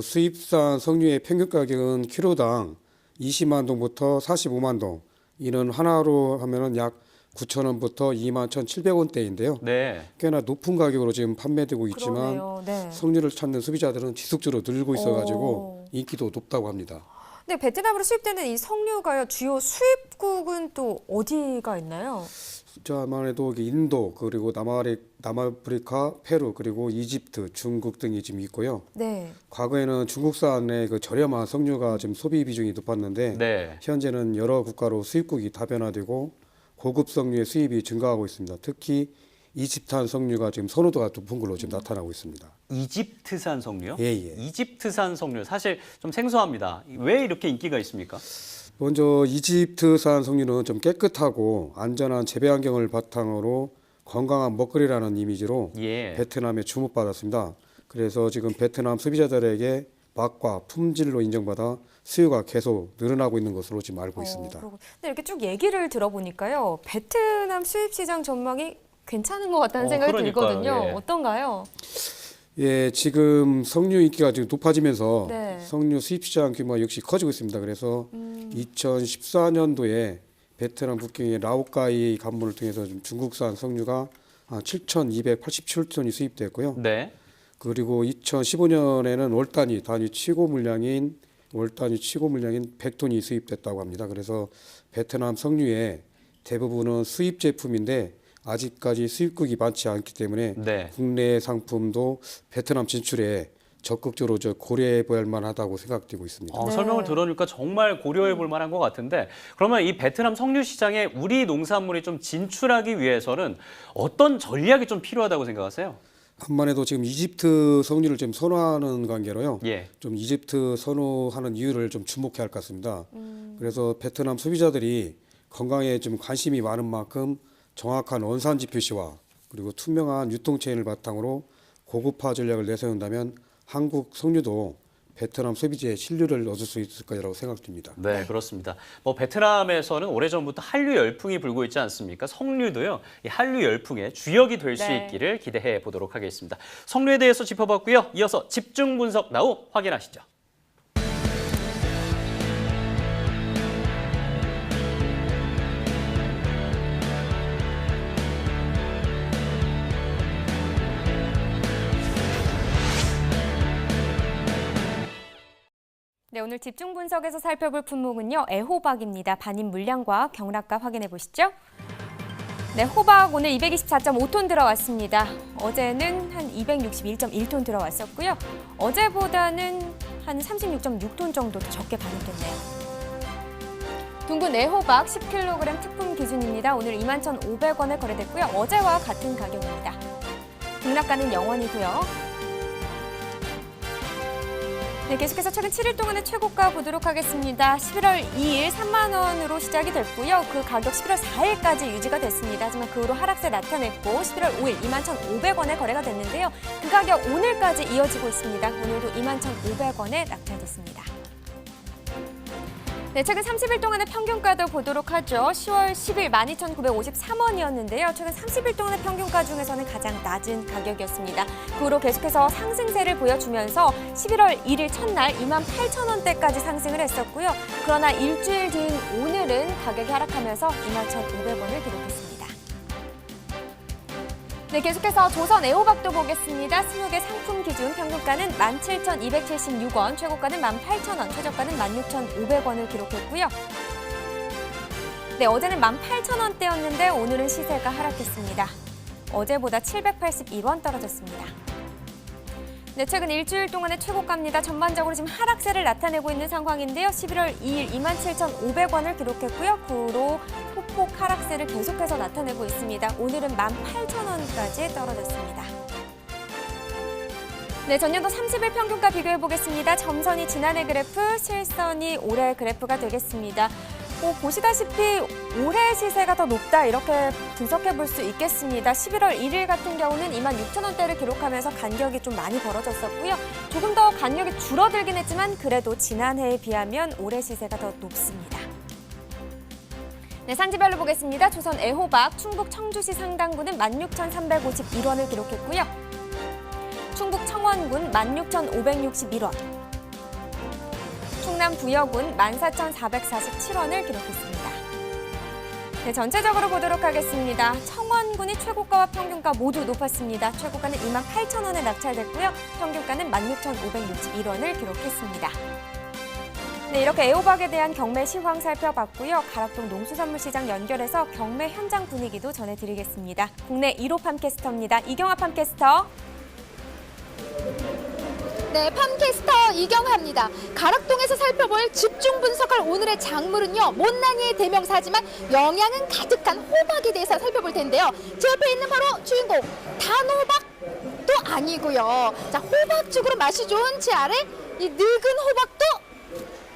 수입산 석류의 평균 가격은 키로당 20만 동부터 45만 동, 이는 하나로 하면은 약 9,000원부터 21,700원대인데요. 네. 꽤나 높은 가격으로 지금 판매되고 있지만 네. 석류를 찾는 소비자들은 지속적으로 늘고 있어가지고 인기도 높다고 합니다. 근데 베트남으로 수입되는 이 석류가요, 주요 수입국은 또 어디가 있나요? 숫자만 해도 인도, 그리고 남아프리카, 페루, 그리고 이집트, 중국 등이 지금 있고요. 네. 과거에는 중국산의 저렴한 석류가 지금 소비 비중이 높았는데 네. 현재는 여러 국가로 수입국이 다변화되고 고급 석류의 수입이 증가하고 있습니다. 특히 이집트산 석류가 지금 선호도가 높은 걸로 지금 나타나고 있습니다. 이집트산 석류요? 예, 예. 이집트산 석류 사실 좀 생소합니다. 왜 이렇게 인기가 있습니까? 먼저 이집트산 석류는 좀 깨끗하고 안전한 재배 환경을 바탕으로 건강한 먹거리라는 이미지로 예. 베트남에 주목받았습니다. 그래서 지금 베트남 소비자들에게 맛과 품질로 인정받아 수요가 계속 늘어나고 있는 것으로 지금 알고 있습니다. 근데 이렇게 쭉 얘기를 들어보니까요. 베트남 수입 시장 전망이 괜찮은 것 같다는 생각이 그러니까요. 들거든요. 예. 어떤가요? 예, 지금 석류 인기가 지금 높아지면서 네. 석류 수입 시장 규모가 역시 커지고 있습니다. 그래서 2014년도에 베트남 국경의 라오카이 관문을 통해서 좀 중국산 석류가 7,287톤이 수입됐고요. 네. 그리고 2015년에는 월 단위 최고 물량인 100톤이 수입됐다고 합니다. 그래서 베트남 석류의 대부분은 수입 제품인데 아직까지 수입국이 많지 않기 때문에 네. 국내 상품도 베트남 진출에 적극적으로 고려해 볼 만하다고 생각되고 있습니다. 네. 설명을 들으니까 정말 고려해 볼 만한 것 같은데 그러면 이 베트남 석류 시장에 우리 농산물이 좀 진출하기 위해서는 어떤 전략이 좀 필요하다고 생각하세요? 한만해도 지금 이집트 석류를 좀 선호하는 관계로요. 예. 좀 이집트 선호하는 이유를 좀 주목해야 할 것 같습니다. 그래서 베트남 소비자들이 건강에 좀 관심이 많은 만큼 정확한 원산지 표시와 그리고 투명한 유통체인을 바탕으로 고급화 전략을 내세운다면 한국 석류도 베트남 소비자의 신뢰를 얻을 수 있을 거라고 생각됩니다. 네, 그렇습니다. 베트남에서는 오래전부터 한류 열풍이 불고 있지 않습니까? 석류도요, 이 한류 열풍의 주역이 될 수 네. 있기를 기대해 보도록 하겠습니다. 석류에 대해서 짚어봤고요. 이어서 집중 분석 나우 확인하시죠. 네, 오늘 집중 분석에서 살펴볼 품목은요. 애호박입니다. 반입 물량과 경락가 확인해 보시죠. 네, 호박 오늘 224.5톤 들어왔습니다. 어제는 한 261.1톤 들어왔었고요. 어제보다는 한 36.6톤 정도 더 적게 반입됐네요. 둥근 애호박 10kg 특품 기준입니다. 오늘 21,500원에 거래됐고요. 어제와 같은 가격입니다. 등락가는 0원이고요. 네, 계속해서 최근 7일 동안의 최고가 보도록 하겠습니다. 11월 2일 3만 원으로 시작이 됐고요. 그 가격 11월 4일까지 유지가 됐습니다. 하지만 그 후로 하락세 나타냈고 11월 5일 21,500원에 거래가 됐는데요. 그 가격 오늘까지 이어지고 있습니다. 오늘도 21,500원에 낙찰됐습니다. 네, 최근 30일 동안의 평균가도 보도록 하죠. 10월 10일 12,953원이었는데요. 최근 30일 동안의 평균가 중에서는 가장 낮은 가격이었습니다. 그 후로 계속해서 상승세를 보여주면서 11월 1일 첫날 28,000원대까지 상승을 했었고요. 그러나 일주일 뒤인 오늘은 가격이 하락하면서 21,500원을 기록했습니다. 네, 계속해서 조선 애호박도 보겠습니다. 20개 상품 기준 평균가는 17,276원, 최고가는 18,000원, 최저가는 16,500원을 기록했고요. 네, 어제는 18,000원대였는데 오늘은 시세가 하락했습니다. 어제보다 781원 떨어졌습니다. 네, 최근 일주일 동안의 최고가입니다. 전반적으로 지금 하락세를 나타내고 있는 상황인데요. 11월 2일 27,500원을 기록했고요. 그 후로 폭폭 하락세를 계속해서 나타내고 있습니다. 오늘은 18,000원까지 떨어졌습니다. 네, 전년도 30일 평균가 비교해 보겠습니다. 점선이 지난해 그래프, 실선이 올해 그래프가 되겠습니다. 보시다시피 올해 시세가 더 높다 이렇게 분석해 볼 수 있겠습니다. 11월 1일 같은 경우는 26,000원대를 기록하면서 간격이 좀 많이 벌어졌었고요. 조금 더 간격이 줄어들긴 했지만 그래도 지난해에 비하면 올해 시세가 더 높습니다. 네, 산지별로 보겠습니다. 조선 애호박, 충북 청주시 상당군은 16,351원을 기록했고요. 충북 청원군 16,561원. 충남 부여군 14,447원을 기록했습니다. 네, 전체적으로 보도록 하겠습니다. 청원군이 최고가와 평균가 모두 높았습니다. 최고가는 28,000원에 낙찰됐고요. 평균가는 16,561원을 기록했습니다. 네, 이렇게 애호박에 대한 경매 시황 살펴봤고요. 가락동 농수산물시장 연결해서 경매 현장 분위기도 전해드리겠습니다. 국내 1호 팜캐스터입니다. 이경아 팜캐스터. 네, 팜캐스터 이경합니다. 가락동에서 살펴볼 집중 분석할 오늘의 작물은요, 못난이의 대명사지만 영양은 가득한 호박에 대해서 살펴볼 텐데요. 제 옆에 있는 바로 주인공 단호박도 아니고요. 자, 호박 쪽으로 맛이 좋은 제 아래 이 늙은 호박도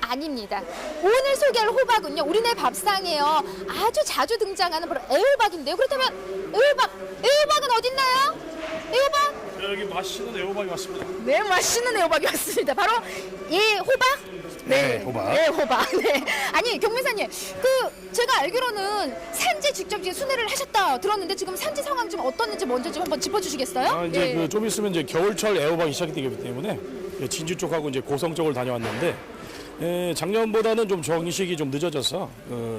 아닙니다. 오늘 소개할 호박은요, 우리네 밥상에요 아주 자주 등장하는 바로 애호박인데요. 그렇다면 애호박은 어딨나요? 애호박? 여기 맛있는 애호박이 왔습니다. 네, 맛있는 애호박이 왔습니다. 바로 이 호박? 네, 호박. 네, 호박. 네. 아니, 경매사님, 제가 알기로는 산지 직접 이제 순회를 하셨다 들었는데 지금 산지 상황 좀 어떻는지 먼저 좀 한번 짚어주시겠어요? 이제 좀 있으면 이제 겨울철 애호박이 시작이 되기 때문에 진주 쪽하고 이제 고성 쪽을 다녀왔는데 작년보다는 좀 정식이 좀 늦어져서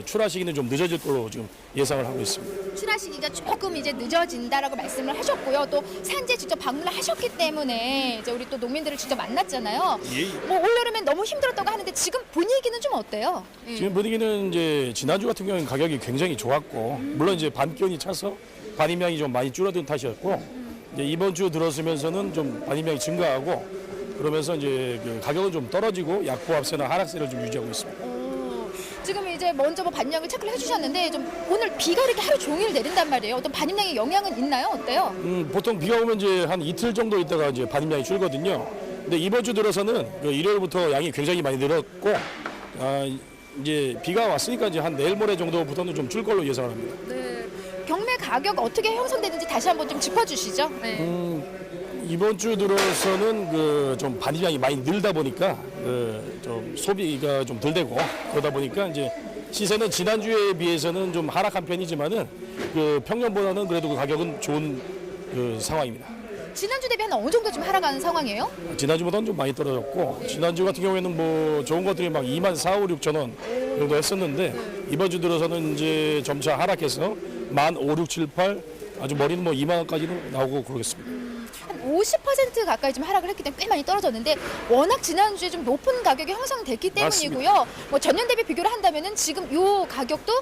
출하 시기는 좀 늦어질 걸로 지금 예상을 하고 있습니다. 출하 시기가 조금 이제 늦어진다라고 말씀을 하셨고요. 또 산지에 직접 방문을 하셨기 때문에 이제 우리 또 농민들을 직접 만났잖아요. 뭐 올여름엔 너무 힘들었다고 하는데 지금 분위기는 좀 어때요? 지금 분위기는 이제 지난주 같은 경우는 가격이 굉장히 좋았고 물론 이제 반기온이 차서 반입량이 좀 많이 줄어든 탓이었고 이제 이번 주 들어서면서는 좀 반입량이 증가하고 그러면서 이제 그 가격은 좀 떨어지고 약보합세나 하락세를 좀 유지하고 있습니다. 지금 이제 먼저 뭐 반영을 체크를 해주셨는데 좀 오늘 비가 이렇게 하루 종일 내린단 말이에요. 어떤 반입량에 영향은 있나요? 어때요? 보통 비가 오면 이제 한 이틀 정도 있다가 이제 반입량이 줄거든요. 근데 이번 주 들어서는 그 일요일부터 양이 굉장히 많이 늘었고 이제 비가 왔으니까 이제 한 내일 모레 정도부터는 좀 줄 걸로 예상을 합니다. 네. 경매 가격 어떻게 형성되는지 다시 한번 좀 짚어주시죠. 네. 이번 주 들어서는 그 좀 반입량이 많이 늘다 보니까 좀 소비가 좀 덜 되고 그러다 보니까 이제 시세는 지난주에 비해서는 좀 하락한 편이지만은 그 평년보다는 그래도 그 가격은 좋은 그 상황입니다. 지난주 대비 한 어느 정도 좀 하락하는 상황이에요? 지난주보다는 좀 많이 떨어졌고 지난주 같은 경우에는 뭐 좋은 것들이 막 2만 4, 5, 6천 원 정도 했었는데 이번 주 들어서는 이제 점차 하락해서 1만 5, 6, 7, 8 아주 머리는 뭐 2만 원까지는 나오고 그러겠습니다. 한 50% 가까이 좀 하락을 했기 때문에 꽤 많이 떨어졌는데 워낙 지난주에 좀 높은 가격이 형성됐기 때문이고요. 뭐 전년 대비 비교를 한다면은 지금 요 가격도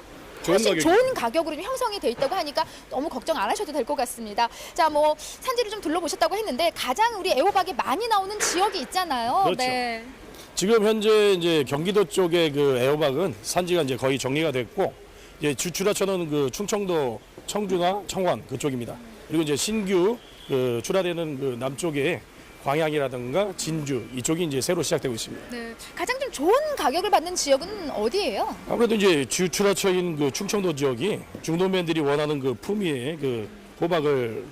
훨씬 좋은 가격으로 좀 형성이 돼 있다고 하니까 너무 걱정 안 하셔도 될 것 같습니다. 자, 뭐 산지를 좀 둘러보셨다고 했는데 가장 우리 애호박이 많이 나오는 지역이 있잖아요. 그렇죠. 네. 지금 현재 이제 경기도 쪽의 그 애호박은 산지가 이제 거의 정리가 됐고 이제 주출하처는 그 충청도 청주나 청원 그쪽입니다. 그리고 이제 신규 그 출하되는 그 남쪽에 광양이라든가 진주 이쪽이 이제 새로 시작되고 있습니다. 네. 가장 좀 좋은 가격을 받는 지역은 어디예요? 아무래도 이제 주출하처인 그 충청도 지역이 중도면들이 원하는 그 품위의 그 호박을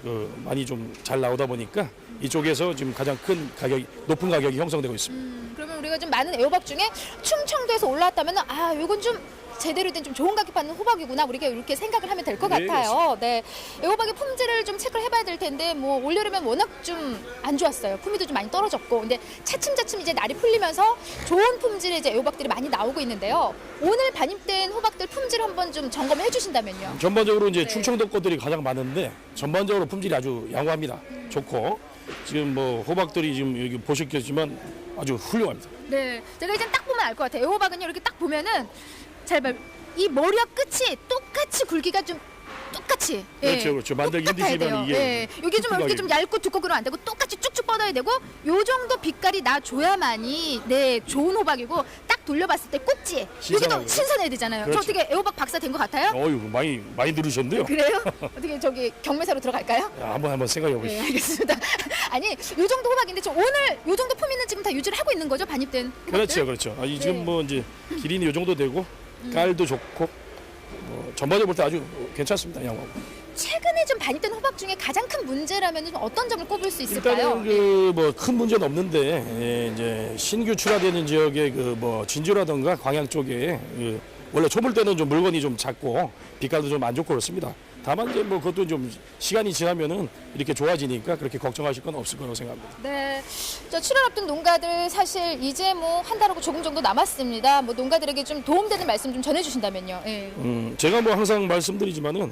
많이 좀 잘 나오다 보니까 이쪽에서 지금 가장 큰 가격이 높은 가격이 형성되고 있습니다. 그러면 우리가 좀 많은 애호박 중에 충청도에서 올라왔다면 요건 좀 제대로 된 좀 좋은 가격 받는 호박이구나 우리가 이렇게 생각을 하면 될 것 같아요. 네, 애호박의 품질을 좀 체크를 해봐야 될 텐데 뭐 올여름엔 워낙 좀 안 좋았어요. 품위도 좀 많이 떨어졌고 근데 차츰차츰 이제 날이 풀리면서 좋은 품질의 이제 애호박들이 많이 나오고 있는데요. 오늘 반입된 호박들 품질 한번 좀 점검을 해주신다면요. 전반적으로 이제 충청도 것들이 가장 많은데 전반적으로 품질이 아주 양호합니다. 좋고 지금 뭐 호박들이 지금 여기 보셨겠지만 아주 훌륭합니다. 네, 제가 이제 딱 보면 알 것 같아요. 애호박은요 이렇게 딱 보면은 이 머리와 끝이 똑같이 굵기가 좀 똑같이 그렇죠. 만들기 힘드시면 이게 여기 좀 이렇게 좀 얇고 두껍고는 안 되고 똑같이 쭉쭉 뻗어야 되고 요 정도 빛깔이 나줘야만이 좋은 호박이고 딱 돌려봤을 때 꼭지 여기도 신선해야 되잖아요. 그렇죠. 저 어떻게 애호박 박사 된 것 같아요? 어유 많이 들으셨는데요. 그래요? 어떻게 저기 경매사로 들어갈까요? 한번 생각해 보시죠. 네, 알겠습니다. 아니 요 정도 호박인데 저 오늘 요 정도 품위는 지금 다 유지를 하고 있는 거죠? 반입된 호박들? 그렇죠. 지금 뭐 이제 길이는 요 정도 되고 깔도 좋고 뭐 전반적으로 볼 때 아주 괜찮습니다. 양호하고. 최근에 좀 반입된 호박 중에 가장 큰 문제라면 좀 어떤 점을 꼽을 수 있을까요? 일단은 뭐 큰 문제는 없는데 이제 신규 출하되는 지역의 그 뭐 진주라든가 광양 쪽에 원래 초볼 때는 좀 물건이 좀 작고 빛깔도 좀 안 좋고 그렇습니다. 다만 이제 뭐 그것도 좀 시간이 지나면은 이렇게 좋아지니까 그렇게 걱정하실 건 없을 거라고 생각합니다. 네, 저 출하 앞둔 농가들 사실 이제 뭐 한 달하고 조금 정도 남았습니다. 뭐 농가들에게 좀 도움되는 말씀 좀 전해주신다면요. 네. 제가 뭐 항상 말씀드리지만은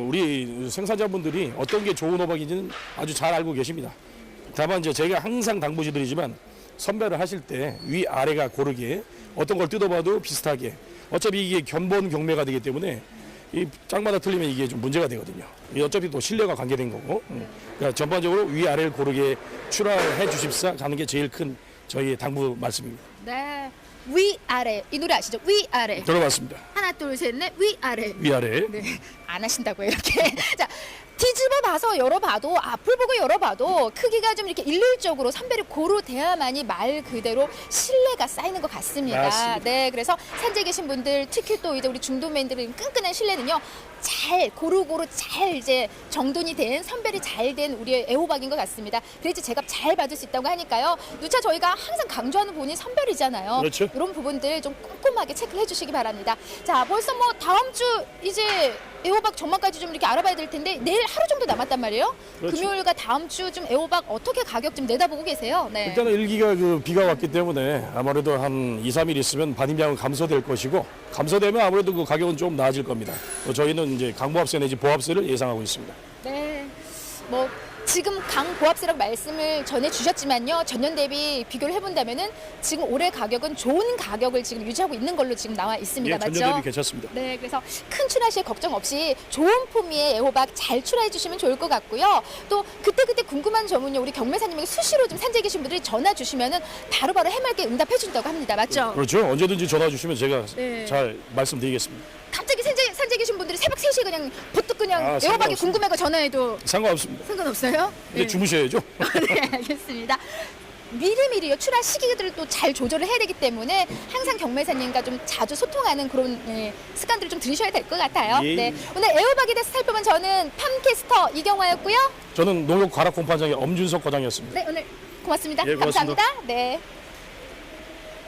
우리 생산자분들이 어떤 게 좋은 호박인지는 아주 잘 알고 계십니다. 다만 이제 제가 항상 당부드리지만 선별을 하실 때 위 아래가 고르게 어떤 걸 뜯어봐도 비슷하게 어차피 이게 견본 경매가 되기 때문에 이 짝마다 틀리면 이게 좀 문제가 되거든요. 이 어차피 또 신뢰가 관계된 거고. 그러니까 전반적으로 위아래를 고르게 출하해 주십사 가는 게 제일 큰 저희의 당부 말씀입니다. 네. 위아래. 이 노래 아시죠? 위아래. 들어봤습니다. 하나, 둘, 셋, 넷. 위아래. 위아래. 네. 안 하신다고요, 이렇게. 자, 뒤집어 봐서 열어봐도, 앞을 보고 열어봐도 크기가 좀 이렇게 일률적으로 선배를 고루 대야만이 말 그대로 신뢰가 쌓이는 것 같습니다. 맞습니다. 네, 그래서 산지에 계신 분들, 특히 또 이제 우리 중도맨들의 끈끈한 신뢰는요, 잘 고루고루 잘 이제 정돈이 된 선별이 잘 된 우리의 애호박인 것 같습니다. 그래야지 제가 잘 받을 수 있다고 하니까요. 누차 저희가 항상 강조하는 부분이 선별이잖아요. 그렇죠. 이런 부분들 좀 꼼꼼하게 체크를 해주시기 바랍니다. 자, 벌써 뭐 다음 주 이제 애호박 전망까지 좀 이렇게 알아봐야 될 텐데 내일 하루 정도 남았단 말이에요. 그렇죠. 금요일과 다음 주 좀 애호박 어떻게 가격 좀 내다보고 계세요? 네. 일단은 일기가 그 비가 왔기 때문에 아무래도 한 2, 3일 있으면 반입량은 감소될 것이고 감소되면 아무래도 그 가격은 좀 나아질 겁니다. 또 저희는 이제 강보합세 내지 보합세를 예상하고 있습니다. 네. 뭐 지금 강보합세라고 말씀을 전해주셨지만요. 전년 대비 비교를 해본다면은 지금 올해 가격은 좋은 가격을 지금 유지하고 있는 걸로 지금 나와 있습니다. 예, 맞죠? 전년 대비 괜찮습니다. 네, 그래서 큰 출하 시에 걱정 없이 좋은 품위의 애호박 잘 출하해 주시면 좋을 것 같고요. 또 그때그때 궁금한 점은요. 우리 경매사님에게 수시로 좀 산지에 계신 분들이 전화 주시면은 바로바로 해맑게 응답해 준다고 합니다. 맞죠? 그렇죠. 언제든지 전화 주시면 제가 네. 잘 말씀드리겠습니다. 갑자기 산지에 계신 분들이 새벽 3시에 그냥 부뜩 그냥 애호박이 상관없습니다. 궁금해가 전화해도 상관없습니다. 상관없어요? 이제 주무셔야죠. 네, 알겠습니다. 미리미리요 출하 시기들을 또 잘 조절을 해야 되기 때문에 항상 경매사님과 좀 자주 소통하는 그런 습관들을 좀 들이셔야 될 것 같아요. 예. 네, 오늘 애호박에 대해서 살펴본 저는 팜캐스터 이경화였고요. 저는 농협 과락공판장의 엄준석 과장이었습니다. 네, 오늘 고맙습니다. 예, 고맙습니다. 감사합니다. 네.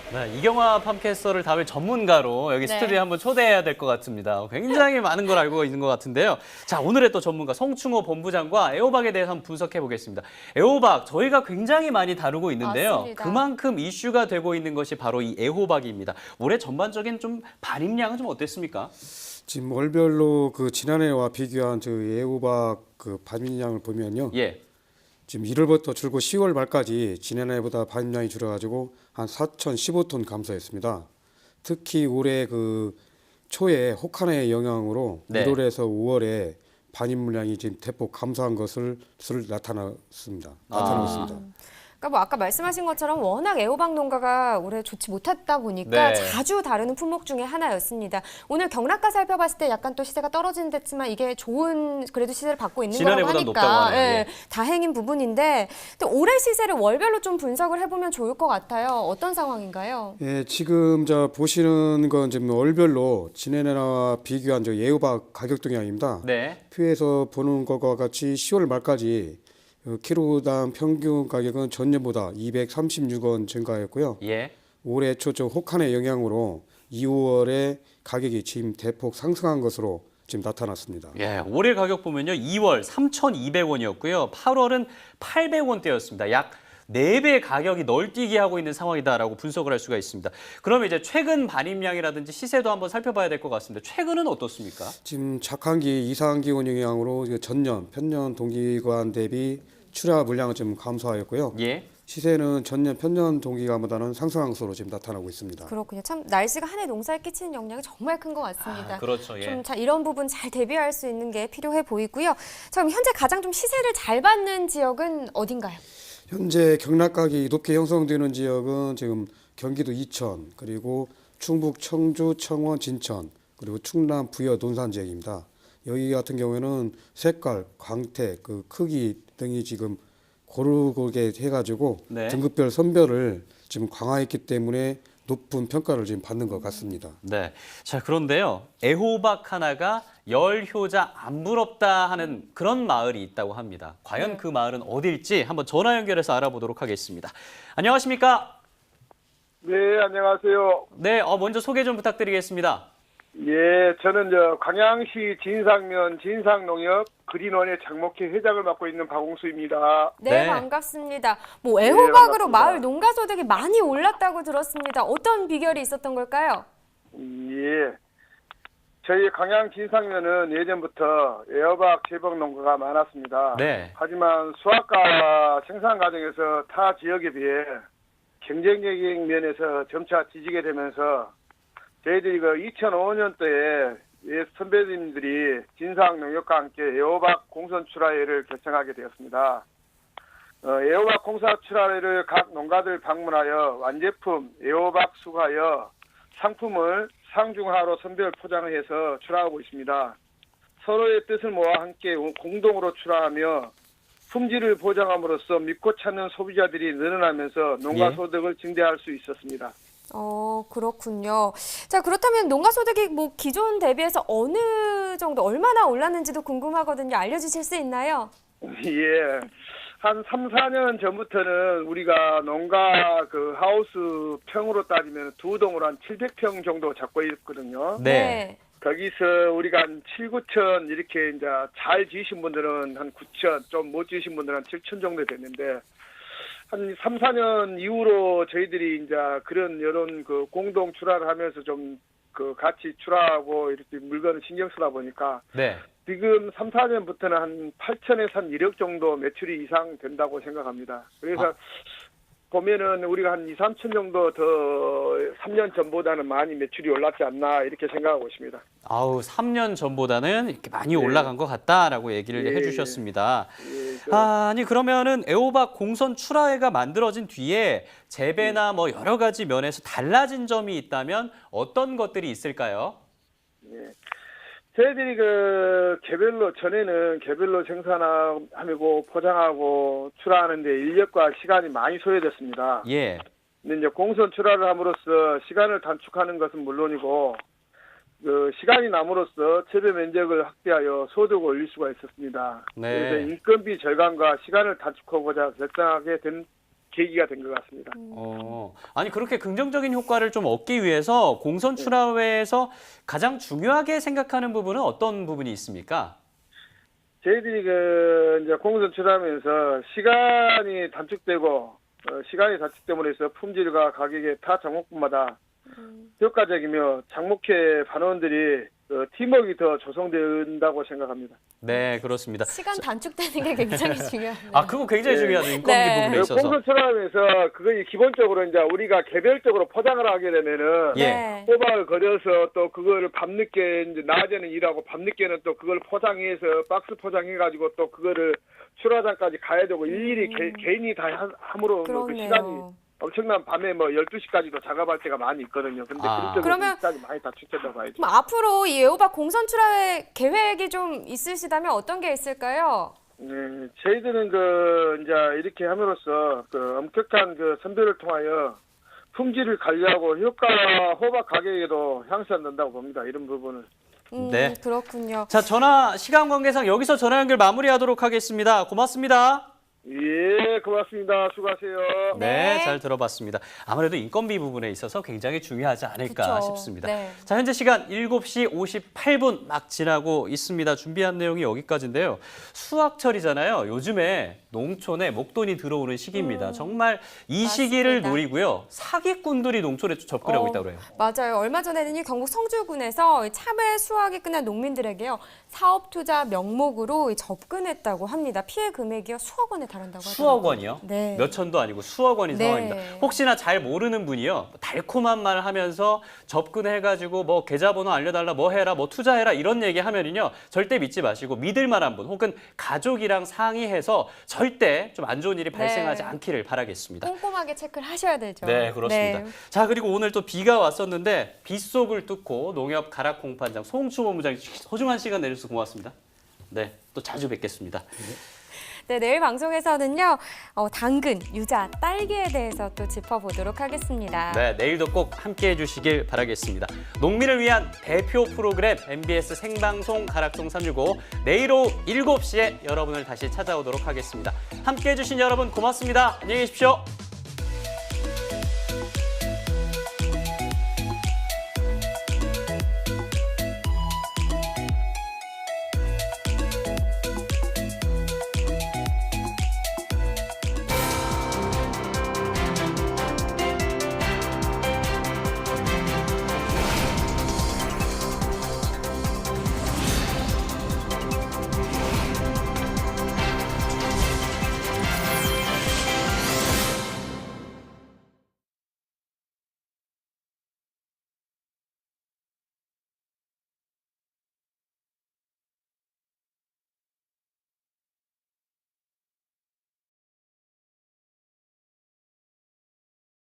네, 이경화 팜캐스터를 다음에 전문가로 여기 네. 스튜디오에 한번 초대해야 될 것 같습니다. 굉장히 많은 걸 알고 있는 것 같은데요. 자, 오늘의 또 전문가 송충호 본부장과 애호박에 대해서 한번 분석해 보겠습니다. 애호박 저희가 굉장히 많이 다루고 있는데요. 맞습니다. 그만큼 이슈가 되고 있는 것이 바로 이 애호박입니다. 올해 전반적인 좀 발임량은 좀 어땠습니까? 지금 월별로 그 지난해와 비교한 저 애호박 그 반입량을 보면요. 예. 지금 1월부터 줄고 10월 말까지 지난해보다 반입량이 줄어가지고 한 4,015톤 감소했습니다. 특히 올해 그 초에 혹한의 영향으로 네. 1월에서 5월에 반입 물량이 지금 대폭 감소한 것을 나타났습니다. 그러니까 뭐 아까 말씀하신 것처럼 워낙 애호박 농가가 올해 좋지 못했다 보니까 네. 자주 다루는 품목 중에 하나였습니다. 오늘 경락가 살펴봤을 때 약간 또 시세가 떨어지는 듯지만 이게 좋은 그래도 시세를 받고 있는 거라고 지난해보다 높다고 하니까 하네요. 예. 다행인 부분인데 또 올해 시세를 월별로 좀 분석을 해보면 좋을 것 같아요. 어떤 상황인가요? 예, 지금 저 보시는 건 지금 월별로 지난해와 비교한 저 애호박 가격 동향입니다. 네. 표에서 보는 것과 같이 10월 말까지 키로당 평균 가격은 전년보다 236원 증가했고요. 예. 올해 초 혹한의 영향으로 2월에 가격이 지금 대폭 상승한 것으로 지금 나타났습니다. 예, 올해 가격 보면요. 2월 3,200원이었고요. 8월은 800원대였습니다. 약 4배 가격이 널뛰기 하고 있는 상황이다라고 분석을 할 수가 있습니다. 그러면 이제 최근 반입량이라든지 시세도 한번 살펴봐야 될 것 같습니다. 최근은 어떻습니까? 지금 작황기 이상기온 영향으로 전년, 편년 동기간 대비 출하 물량은 좀 감소하였고요. 예. 시세는 전년, 편년 동기간보다는 상승한 것으로 지금 나타나고 있습니다. 그렇군요. 참 날씨가 한 해 농사에 끼치는 영향이 정말 큰 것 같습니다. 그렇죠. 예. 좀 이런 부분 잘 대비할 수 있는 게 필요해 보이고요. 자, 그럼 현재 가장 좀 시세를 잘 받는 지역은 어딘가요? 현재 경락가격이 높게 형성되는 지역은 지금 경기도 이천, 그리고 충북 청주, 청원, 진천, 그리고 충남 부여 논산 지역입니다. 여기 같은 경우에는 색깔, 광택, 그 크기 등이 지금 고르게 해가지고 네. 등급별 선별을 지금 강화했기 때문에 높은 평가를 지금 받는 것 같습니다. 네. 자, 그런데요. 애호박 하나가 열효자 안 부럽다 하는 그런 마을이 있다고 합니다. 과연 그 마을은 어딜지 한번 전화 연결해서 알아보도록 하겠습니다. 안녕하십니까? 네, 안녕하세요. 네, 먼저 소개 좀 부탁드리겠습니다. 예, 저는 광양시 진상면 진상농협 그린원의 장목회 회장을 맡고 있는 박홍수입니다. 네, 반갑습니다. 뭐 애호박으로 반갑습니다. 마을 농가 소득이 많이 올랐다고 들었습니다. 어떤 비결이 있었던 걸까요? 예, 저희 광양 진상면은 예전부터 애호박 재배 농가가 많았습니다. 네. 하지만 수확과 생산 과정에서 타 지역에 비해 경쟁적인 면에서 점차 뒤지게 되면서 저희들이 2005년도에 선배님들이 진상농협과 함께 애호박 공선 출하회를 개청하게 되었습니다. 애호박 공사 출하회를 각 농가들 방문하여 완제품 애호박 수거하여 상품을 상중하로 선별 포장해서 출하하고 있습니다. 서로의 뜻을 모아 함께 공동으로 출하하며 품질을 보장함으로써 믿고 찾는 소비자들이 늘어나면서 농가 소득을 증대할 수 있었습니다. 그렇군요. 자, 그렇다면 농가 소득이 뭐 기존 대비해서 어느 정도 얼마나 올랐는지도 궁금하거든요. 알려주실 수 있나요? 예. 한 3, 4년 전부터는 우리가 농가 그 하우스 평으로 따지면 두 동으로 한 700평 정도 잡고 있거든요. 네. 거기서 우리가 한 7, 9천 이렇게 이제 잘 지으신 분들은 한 9천, 좀 못 지으신 분들은 한 7천 정도 됐는데 한 3, 4년 이후로 저희들이 이제 그런 이런 그 공동 출하를 하면서 좀 그 같이 출하하고 이렇게 물건을 신경 쓰다 보니까 네. 지금 3, 4년부터는 한 8천에서 한 1억 정도 매출이 이상 된다고 생각합니다. 그래서 보면은 우리가 한 2, 3천 정도 더 3년 전보다는 많이 매출이 올랐지 않나 이렇게 생각하고 있습니다. 3년 전보다는 이렇게 많이 올라간 것 같다라고 얘기를 해주셨습니다. 아니 그러면은 애호박 공선 출하회가 만들어진 뒤에 재배나 뭐 여러 가지 면에서 달라진 점이 있다면 어떤 것들이 있을까요? 저희들이 그 개별로 전에는 개별로 생산하고 포장하고 출하하는데 인력과 시간이 많이 소요됐습니다. 예. 근데 이제 공선 출하를 함으로써 시간을 단축하는 것은 물론이고 그 시간이 남으로써 재배 면적을 확대하여 소득을 올릴 수가 있었습니다. 네. 그래서 인건비 절감과 시간을 단축하고자 결정하게 된 계기가 된 것 같습니다. 아니 그렇게 긍정적인 효과를 좀 얻기 위해서 공선 출하회에서 가장 중요하게 생각하는 부분은 어떤 부분이 있습니까? 저희들이 그 이제 공선 출하하면서 시간이 단축되고 시간이 단축됨으로 해서 품질과 가격에 타 작목분마다 효과적이며 작목회 반원들이 팀워크가 더 조성된다고 생각합니다. 네, 그렇습니다. 시간 단축되는 게 굉장히 중요합니다. 그거 굉장히 중요하죠. 인건비 부분에 있어서. 공선 출하하면서 그거 기본적으로 이제 우리가 개별적으로 포장을 하게 되면은 호박을 걸여서 또 그거를 밤늦게 이제 낮에는 일하고 밤늦게는 또 그걸 포장해서 박스 포장해가지고 또 그거를 출하장까지 가야 되고 일일이 개인이 다 함으로 그 시간이 엄청난 밤에 뭐 12시까지도 작업할 때가 많이 있거든요. 근데 그런 시간이 많이 단축된다고 봐야죠. 그럼 앞으로 이 애호박 공선 출하회 계획이 좀 있으시다면 어떤 게 있을까요? 네, 저희들은 그 이제 이렇게 함으로써 그 엄격한 그 선별을 통하여 품질을 관리하고 효과 호박 가격에도 향상된다고 봅니다. 이런 부분은. 네, 그렇군요. 자, 시간 관계상 여기서 전화 연결 마무리하도록 하겠습니다. 고맙습니다. 예, 고맙습니다. 수고하세요. 네, 잘 들어봤습니다. 아무래도 인건비 부분에 있어서 굉장히 중요하지 않을까 싶습니다. 자, 현재 시간 7시 58분 막 지나고 있습니다. 준비한 내용이 여기까지인데요. 수확철이잖아요. 요즘에 농촌에 목돈이 들어오는 시기입니다. 정말 이 시기를 노리고요. 사기꾼들이 농촌에 접근하고 있다고 해요. 맞아요. 얼마 전에는 경북 성주군에서 참외 수확이 끝난 농민들에게요. 사업 투자 명목으로 접근했다고 합니다. 피해 금액이요. 수억 원에 달한다고 하더라고요. 수억 원이요? 네. 몇 천도 아니고 수억 원인 상황입니다. 혹시나 잘 모르는 분이요. 달콤한 말 하면서 접근해가지고 뭐 계좌번호 알려달라, 뭐 해라, 뭐 투자해라 이런 얘기 하면은요. 절대 믿지 마시고 믿을 만한 분 혹은 가족이랑 상의해서 절대 좀 안 좋은 일이 발생하지 않기를 바라겠습니다. 꼼꼼하게 체크를 하셔야 되죠. 네, 그렇습니다. 자, 그리고 오늘 또 비가 왔었는데 빗속을 뚫고 농협 가락공판장 송충호 본부장이 소중한 시간 내주셔서 고맙습니다. 네, 또 자주 뵙겠습니다. 네, 내일 방송에서는요. 당근, 유자, 딸기에 대해서 또 짚어보도록 하겠습니다. 네, 내일도 꼭 함께해 주시길 바라겠습니다. 농민을 위한 대표 프로그램 MBS 생방송 가락동 365 내일 오후 7시에 여러분을 다시 찾아오도록 하겠습니다. 함께해 주신 여러분 고맙습니다. 안녕히 계십시오.